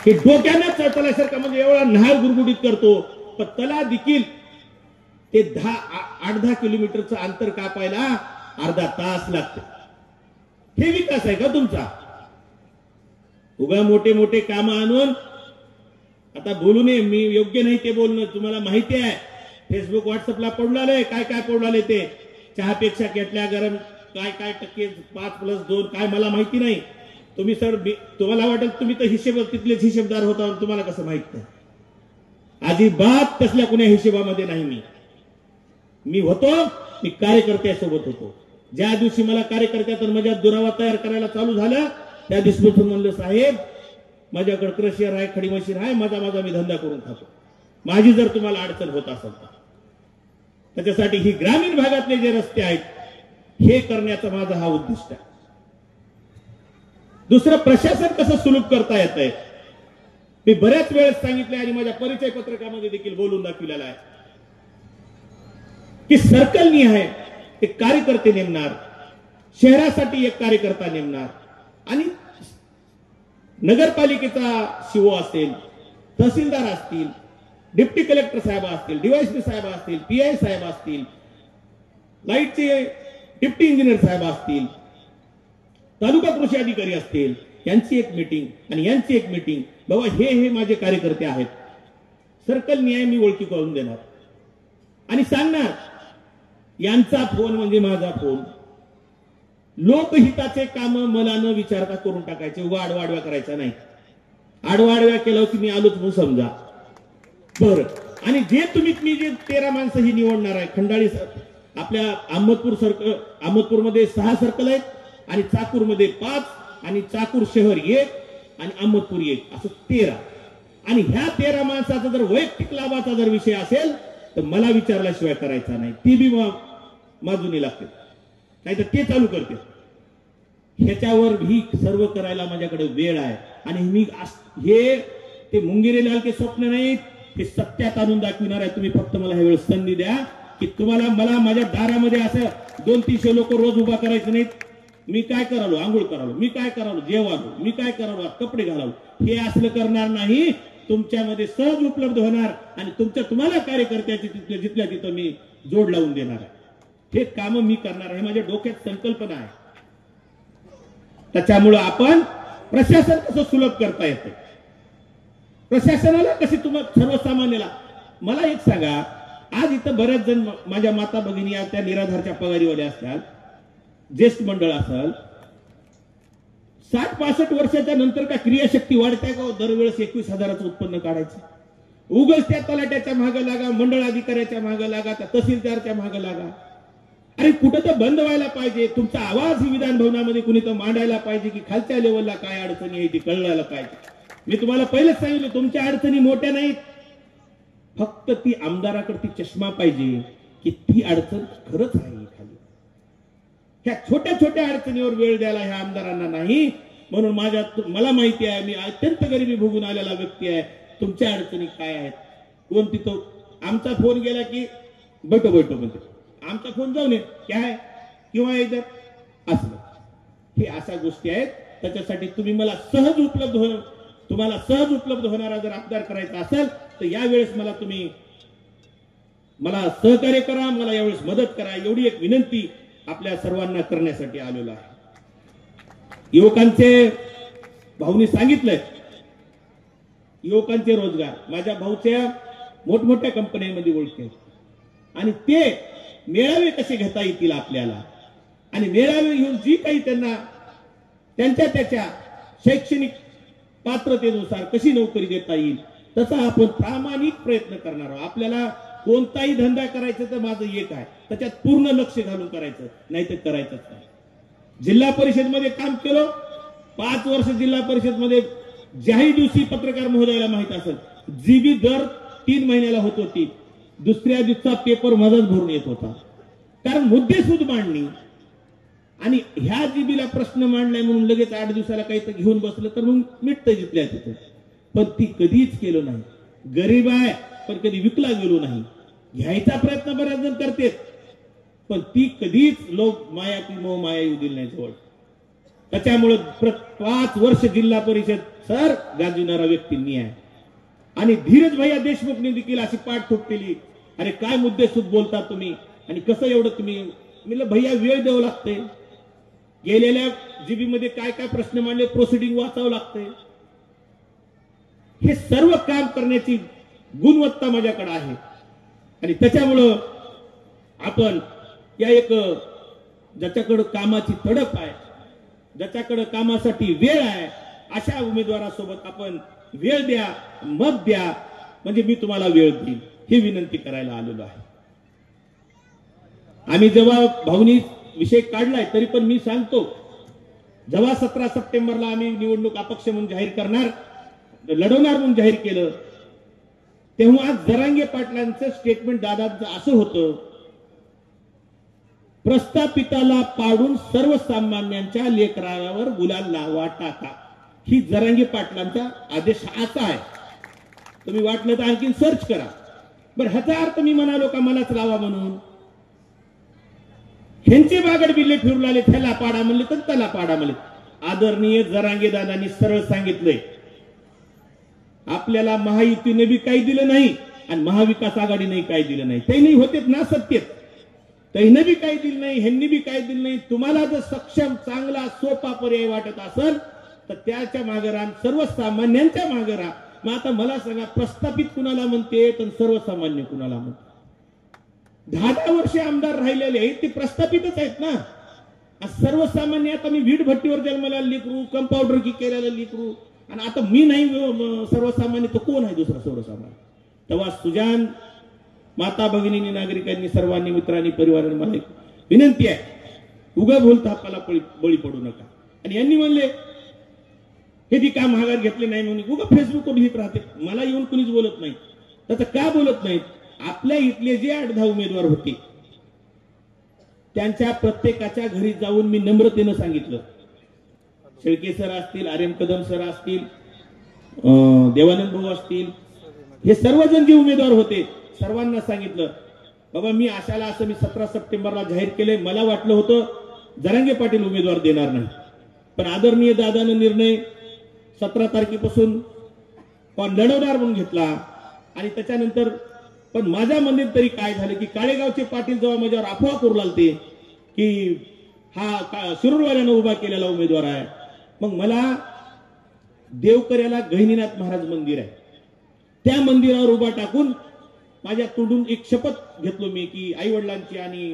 की डोक्यानं चढतल्यासारखा, म्हणजे एवढा न्हाळ गुरगुडीत करतो. पण त्याला देखील ते 8-10 किलोमीटरचं अंतर कापायला अर्धा तास लागतो. हे विकास आहे का तुमचा? उगा मोठे मोठे काम आणून आता बोलू नये, मी योग्य नाही ते बोलणं. तुम्हाला माहिती आहे फेसबुक व्हॉट्सअपला पडलाय काय पडलाय ते, चहापेक्षा केटल्या गरम काय टक्के 5+2 काय मला माहिती नाही. तुम्ही सर तुम्हाला वाटेल तुम्ही तर तिथलेच हिशेबदार होता, तुम्हाला कसं माहित नाही. अजिबात तसल्या कुण्या हिशेबामध्ये नाही. मी कार्यकर्त्यासोबत होतो. ज्या दिवशी मला कार्यकर्त्यातून माझ्या दुरावा तयार करायला चालू झालं त्या दिवसापासून म्हणलं साहेब माझ्याकडे क्रशियर आहे, खडी मशीन आहे, माझा मी धंदा करून खातो. माझी जर तुम्हाला अडचण होत असेल तर त्याच्यासाठी ही ग्रामीण भागातले जे रस्ते आहेत हे करण्याचा माझा हा उद्दिष्ट आहे. दुसरं प्रशासन कसं सुलभ करता येत आहे मी बऱ्याच वेळेस सांगितलंय आणि माझ्या परिचय पत्रकामध्ये देखील बोलून दाखवलेला आहे की सर्कलनी आहे एक कार्यकर्ते नेमणार, शहरासाठी एक कार्यकर्ता नेमणार आणि नगरपालिकेचा शिवो असेल, तहसीलदार असतील, डिप्टी कलेक्टर साहेब असतील, डीवायएसपी साहेब असतील, पीआय साहेब असतील, लाईटचे डिप्टी इंजिनियर साहेब असतील, तालुका कृषी अधिकारी असतील, यांची एक मीटिंग आणि यांची एक मीटिंग. बाबा हे माझे कार्यकर्ते आहेत. सर्कल न्याय मी ओळखी करून देणार आणि सांगणार यांचा फोन म्हणजे माझा फोन. लोकहिताचे काम मला न विचारता करून टाकायचे, आडवाडव्या करायचा नाही. आडवाडव्या केलं की मी आलोच म्हणून समजा. बरं, आणि मी जे 13 माणसं ही निवडणार आहे, खंडाळी आपल्या अहमदपूरमध्ये 6 सर्कल आहेत आणि चाकूरमध्ये 5 आणि चाकूर शहर 1 आणि अहमदपूर 1 असं 13. आणि ह्या 13 माणसाचा जर वैयक्तिक लाभाचा जर विषय असेल तर मला विचारल्याशिवाय करायचा नाही. ती बी माजूनी लागते, नाही तर ते चालू करते. ह्याच्यावर ही सर्व करायला माझ्याकडे वेळ आहे आणि मी ते मुंगिरे लाल के स्वप्न नाही, ते सत्यात आणून दाखविणार आहे. तुम्ही फक्त मला ह्या वेळेस संधी द्या की मला माझ्या दारामध्ये असं 200-300 लोक रोज उभा करायचे नाहीत. मी काय करालो, आंघोळ करालो, मी काय करालो, जेवालो, मी काय करालो, कपडे घालालो, हे असलं करणार नाही. तुमच्यामध्ये सहज उपलब्ध होणार आणि तुम्हाला कार्यकर्त्याची जिथल्या तिथं मी जोड लावून देणार आहे. हे काम मी करणार आहे, माझ्या डोक्यात संकल्पना आहे. त्याच्यामुळं आपण प्रशासन कसं सुलभ करता येतं, प्रशासनाला कशी तुम्हाला सर्वसामान्याला. मला एक सांगा, आज इथं बरेच जण माझ्या माता भगिनी त्या निराधारच्या पगारीवाल्या असतात, ज्येष्ठ मंडळ असेल, 60-65 वर्षाच्या नंतर का क्रियाशक्ती वाढते का दरवेळेस 21,000चं उत्पन्न काढायचं? उगाच त्या तलाट्याच्या मागे लागा, मंडळ अधिकाऱ्याच्या मागे लागा, त्या तहसीलदारच्या मागे लागा. अरे कुठं तर बंद व्हायला पाहिजे. तुमचा आवाज ही विधान भवनामध्ये कुणी तर मांडायला पाहिजे की खालच्या लेवलला काय अडचणी आहे ती कळायला पाहिजे. मी तुम्हाला पहिलेच सांगितलं, तुमच्या अडचणी मोठ्या नाहीत, फक्त ती आमदाराकडे ती चष्मा पाहिजे की ती अडचण खरंच आहे खाली. ह्या छोट्या छोट्या अडचणीवर वेळ द्यायला ह्या आमदारांना नाही. म्हणून मला माहिती आहे, मी अत्यंत गरिबी भोगून आलेला व्यक्ती आहे. तुमच्या अडचणी काय आहेत? कोण तिथं आमचा फोन गेला की बैठो म्हणते, आमचा फोन जाऊन काय किंवा इधर असलं. हे अशा गोष्टी आहेत. त्याच्यासाठी तुम्ही मला तुम्हाला सहज उपलब्ध होणारा जर आमदार करायचा असेल तर यावेळेस मला सहकार्य करा, मला यावेळेस मदत करा, एवढी एक विनंती आपल्या सर्वांना करण्यासाठी आलेलो आहे. युवकांचे भाऊनी सांगितलंय, युवकांचे रोजगार माझ्या भाऊच्या मोठमोठ्या कंपन्यांमध्ये ओळखे आणि ते मेळावे कसे घेता येतील आपल्याला, आणि मेळावे घेऊन जी काही त्यांना त्यांच्या शैक्षणिक पात्रतेनुसार कशी नोकरी देता येईल तसा आपण प्रामाणिक प्रयत्न करणार आहोत. आपल्याला कोणताही धंदा करायचा तर माझं एक आहे, त्याच्यात पूर्ण लक्ष घालून करायचं, नाही तर करायचंच नाही. जिल्हा परिषदमध्ये काम केलं 5 वर्ष, जिल्हा परिषदमध्ये ज्याही दिवशी पत्रकार महोदयाला माहित असेल जीबी दर 3 महिन्याला होत होती, दुसऱ्या दिवसा पेपर मजाच भरून येत होता. कारण मुद्देसूद मांडणी आणि ह्या जीबीला प्रश्न मांडलाय म्हणून लगेच 8 दिवसाला काही तर घेऊन बसलं तर मग मिटतं जिथल्या तिथं. पण ती कधीच केलं नाही. गरीब आहे पण कधी विकला गेलो नाही. घ्यायचा प्रयत्न बऱ्याच जण करते पण ती कधीच लोक माया की मोह माया येऊ दिली नाही जवळ. त्याच्यामुळे 5 वर्ष जिल्हा परिषद सर गाजविणारा व्यक्ती मी आहे. आणि धीरज भैया देशमुखने देखील अशी पाठठोक केली, अरे काय मुद्देसूद बोलता तुम्ही आणि कसं एवढं तुम्ही. म्हणलं भैया वेळ द्यावं लागते, गेलेल्या जीबी मध्ये काय काय प्रश्न मांडले, प्रोसिडिंग वाचावं लागतंय. हे सर्व काम करण्याची गुणवत्ता माझ्याकडे आहे आणि त्याच्यामुळं आपण या एक ज्याच्याकडे कामाची तडप आहे, ज्याच्याकडे कामासाठी वेळ आहे, अशा उमेदवारासोबत आपण वेळ द्या, मत द्या, म्हणजे मी तुम्हाला वेळ देईन ही विनंती करायला आलेलो आहे. आम्ही जेव्हा भाऊनी विषय काढलाय तरी पण मी सांगतो, जेव्हा 17 सप्टेंबरला आम्ही निवडणूक अपक्ष म्हणून जाहीर करणार, लढवणार म्हणून जाहीर केलं, तेव्हा जरांगे पाटलांचं स्टेटमेंट दादांचं असं होतं, प्रस्थापिताला पाडून सर्वसामान्यांच्या लेकरावर गुलाल लावा टाका. ही जरांगे पाटलांचा आदेश असा आहे. तुम्ही वाटलं तर आणखीन सर्च करा. बरं, ह्याचा अर्थ मी म्हणालो का मलाच लावा म्हणून? ह्यांचे बागड बिल्ले फिरून आले, त्याला पाडा म्हणले तर त्याला पाडा म्हणले. आदरणीय जरांगे दादांनी सरळ सांगितलंय, आपल्याला महायुतीने बी काही दिलं नाही आणि महाविकास आघाडीने काही दिलं नाही. ते नाही होते ना सत्तेत, त्याने बी काही दिलं नाही, ह्यांनी बी काही दिलं नाही. तुम्हाला जर सक्षम, चांगला, सोपा पर्याय वाटत असेल तर त्याच्या मागे राहा, सर्वसामान्यांच्या मागे राहा. मग आता मला सांगा, प्रस्थापित कुणाला म्हणते तर सर्वसामान्य कुणाला म्हणते? 10 वर्ष आमदार राहिलेले आहेत ते प्रस्थापितच आहेत ना. सर्वसामान्य आता मी वीट भट्टीवर जन्माला लेकरू, कंपाऊंडर की केलेला लेकरू, आणि आता मी नाही सर्वसामान्य, तर कोण आहे दुसरा सर्वसामान्य? तेव्हा सुजान माता भगिनींनी, नागरिकांनी, सर्वांनी, मित्रांनी, परिवारांनी मला एक विनंती आहे, उगा बोलता आपल्याला बळी पडू नका. आणि यांनी म्हणले हे ती का महागात घेतले नाही म्हणून उगा फेसबुकवर लिहित राहते. मला येऊन कुणीच बोलत नाही. त्याचं का बोलत नाहीत? आपल्या इथले जे 8-10 उमेदवार होते त्यांच्या प्रत्येकाच्या घरी जाऊन मी नम्रतेनं सांगितलं, शेळके सर असतील, आर्यन कदम सर असतील, देवानंद भाऊ असतील, हे सर्वजण जे उमेदवार होते सर्वांना सांगितलं, बाबा मी अशाला असं मी 17 सप्टेंबरला जाहीर केले. मला वाटलं होतं जरांगे पाटील उमेदवार देणार नाही, पण आदरणीय दादानं निर्णय 17 तारखेपासून लढवणार म्हणून घेतला. आणि त्याच्यानंतर पण माझ्या मनात तरी काय झालं की काळेगावचे पाटील जेव्हा माझ्यावर अफवा करू लागते की हा शिरूरवाल्यानं उभा केलेला उमेदवार आहे, मग मला देवकऱ्याला गहिनीनाथ महाराज मंदिर आहे, त्या मंदिरावर उभा टाकून माझ्या तोंडून एक शपथ घेतलो मी की आई वडिलांची आणि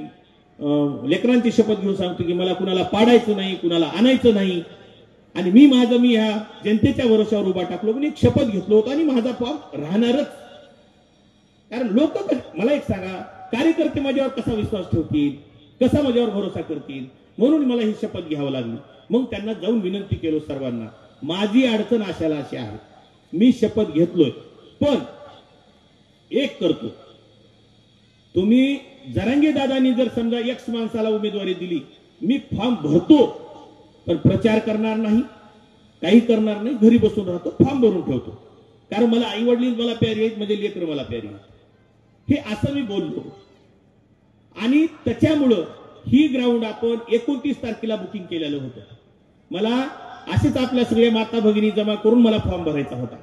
लेकरांची शपथ घेऊन सांगतो की मला कुणाला पाडायचं नाही, कुणाला आणायचं नाही, आणि मी ह्या जनतेच्या भरोशावर उभा टाकलो म्हणून एक शपथ घेतलो होतो आणि माझा फॉर्म राहणारच. कारण लोक मला एक सांगा, कार्यकर्ते माझ्यावर कसा विश्वास ठेवतील, कसा माझ्यावर भरोसा करतील, म्हणून मला ही शपथ घ्यावं लागली. मग त्यांना जाऊन विनंती केलो सर्वांना, माझी अडचण अशाला अशी आहे, मी शपथ घेतलोय, पण एक करतो, तुम्ही जरांगे दादांनी जर समजा एक्स माणसाला उमेदवारी दिली, मी फॉर्म भरतो पण प्रचार करणार नाही, काही करणार नाही, घरी बसून राहतो, फॉर्म भरून ठेवतो, कारण मला आई वडील मला प्यारी आहेत, म्हणजे लेकर मला प्यारी आहेत, हे असं मी बोललो. आणि त्याच्यामुळं ही ग्राउंड आपण 29 तारखेला बुकिंग केलेलं होतं. मला असेच आपल्या सगळ्या माता भगिनी जमा करून मला फॉर्म भरायचा होता,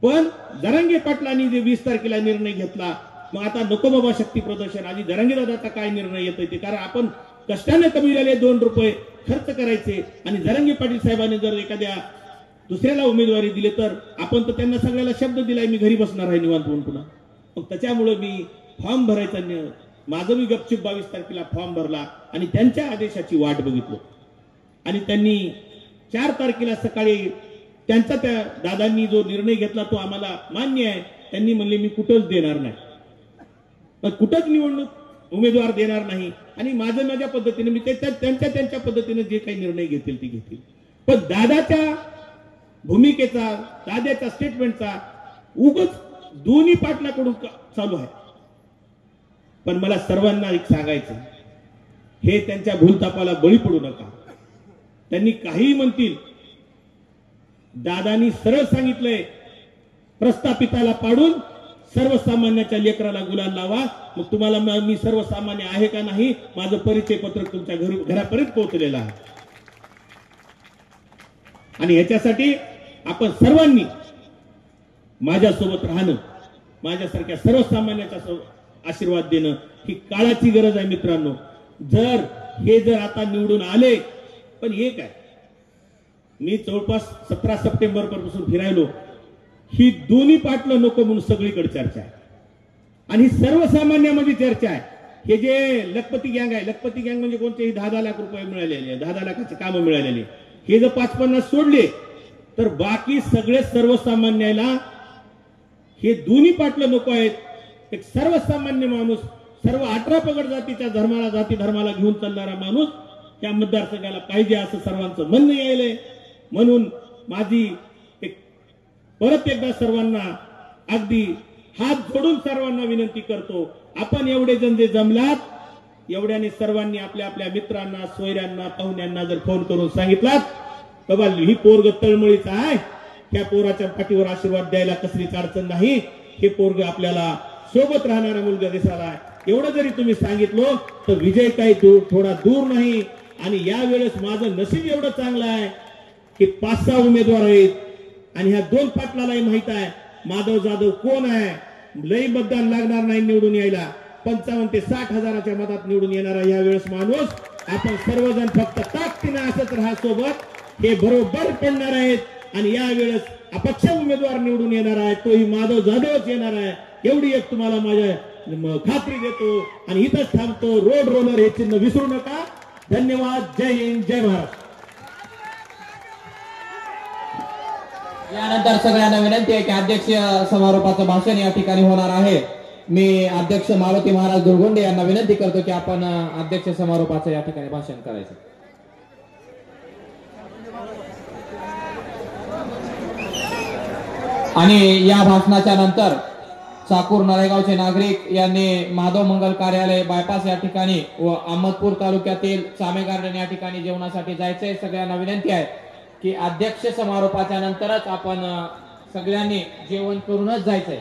पण जरांगे पाटलांनी जे 20 तारखेला निर्णय घेतला, मग आता नको बाबा शक्ती प्रदर्शन, आधी जरांगे दादाचा काय निर्णय येतोय ते, कारण आपण कष्टाने कमविलेले 2 रुपये खर्च करायचे, आणि जरांगे पाटील साहेबांनी जर एखाद्या दुसऱ्याला उमेदवारी दिली तर आपण तर त्यांना सगळ्याला शब्द दिलाय मी घरी बसणार आहे निवांत म्हणून पुन्हा. मग त्याच्यामुळे मी फॉर्म भरायचा, माझं मी गपचूप 22 तारखेला फॉर्म भरला आणि त्यांच्या आदेशाची वाट बघितलो. आणि त्यांनी 4 तारखेला सकाळी त्यांचा त्या दादांनी जो निर्णय घेतला तो आम्हाला मान्य आहे. त्यांनी म्हणले मी कुठंच देणार नाही, पण कुठंच निवडणूक उमेदवार देणार नाही, आणि माझ्या पद्धतीने मी त्यांच्या पद्धतीने जे काही निर्णय घेतील ते घेतील. पण दादाच्या भूमिकेचा, दादाच्या स्टेटमेंटचा उगाच दोन्ही पाटलाकडून चालू आहे. पण मला सर्वांना एक सांगायचं, हे त्यांच्या भूलतापाला बळी पडू नका. त्यांनी काही म्हणतील, दादांनी सरळ सांगितलंय, प्रस्थापिताला पाडून सर्वसामान्याच्या लेकराला गुलाल लावा. मग तुम्हाला मी सर्वसामान्य आहे का नाही, माझं परिचय पत्रक तुमच्या घरापर्यंत पोहोचलेलं आहे. आणि ह्याच्यासाठी आपण सर्वांनी माझ्यासोबत राहणं, माझ्यासारख्या सर्वसामान्याचा आशीर्वाद देणं ही काळाची गरज आहे मित्रांनो. जर आता निवडून आले, पण एक आहे, मी जवळपास 17 सप्टेंबर पासून फिरायलो, ही दोन्ही पाटलं नको म्हणून सगळीकडे चर्चा आहे, आणि सर्वसामान्यामध्ये चर्चा आहे. हे जे लखपती गँग आहे, लखपती गँग म्हणजे कोणतेही 10-10 लाख रुपये मिळालेले, 10-10 लाखाचे कामं मिळालेले, हे जर 5-50 सोडले तर बाकी सगळे सर्वसामान्याला हे दोन्ही पाटलं नको आहेत. एक सर्वसामान्य माणूस, सर्व 18 पगड जातीच्या जाती धर्माला घेऊन चालणारा माणूस त्या मतदारसंघाला पाहिजे असं सर्वांचं म्हणणं यायलंय. म्हणून माझी परत एकदा सर्वांना अगदी हात जोडून सर्वांना विनंती करतो, आपण एवढे जण जे जमलात, एवढ्याने सर्वांनी आपल्या आपल्या मित्रांना, सोयऱ्यांना, पाहुण्यांना जर फोन करून सांगितलात, बाबा ही पोरग तळमळीचं आहे, त्या पोराच्या पाठीवर आशीर्वाद द्यायला कसलीच अडचण नाही, हे पोरग आपल्याला सोबत राहणारा मुलगा दिसायला, एवढं जरी तुम्ही सांगितलं तर विजय काही थोडा दूर नाही. आणि यावेळेस माझं नशीब एवढं चांगलं आहे की 5-6 उमेदवार आहेत, आणि ह्या 2 पाटलालाही माहित आहे माधव जाधव कोण आहे. लई मतदान लागणार नाही निवडून यायला, 55 ते 60 हजाराच्या मतात निवडून येणारा यावेळेस माणूस. आपण सर्वजण फक्त ताकदीने असंच राहा सोबत, हे बरोबर पडणार आहेत. आणि यावेळेस अपक्ष उमेदवार निवडून येणार आहे, तोही माधव जाधवच येणार आहे, एवढी एक तुम्हाला माझ्या खात्री देतो. आणि इथंच थांबतो. रोड रोलर हे चिन्ह विसरू नका. धन्यवाद. जय हिंद, जय महाराष्ट्र. यानंतर सगळ्यांना विनंती आहे की अध्यक्ष समारोपाचं भाषण या ठिकाणी होणार आहे. मी अध्यक्ष मारुती महाराज दुर्गुंडे यांना विनंती करतो की आपण अध्यक्ष समारोपाचं या ठिकाणी भाषण करायचं. आणि या भाषणाच्या नंतर चाकूर नळेगावचे नागरिक यांनी माधव मंगल कार्यालय बायपास या ठिकाणी व अहमदपूर तालुक्यातील चामे गार्डन या ठिकाणी जेवणासाठी जायचंय. सगळ्यांना विनंती आहे की अध्यक्ष समारोपाच्या नंतरच आपण सगळ्यांनी जेवण करूनच जायचंय.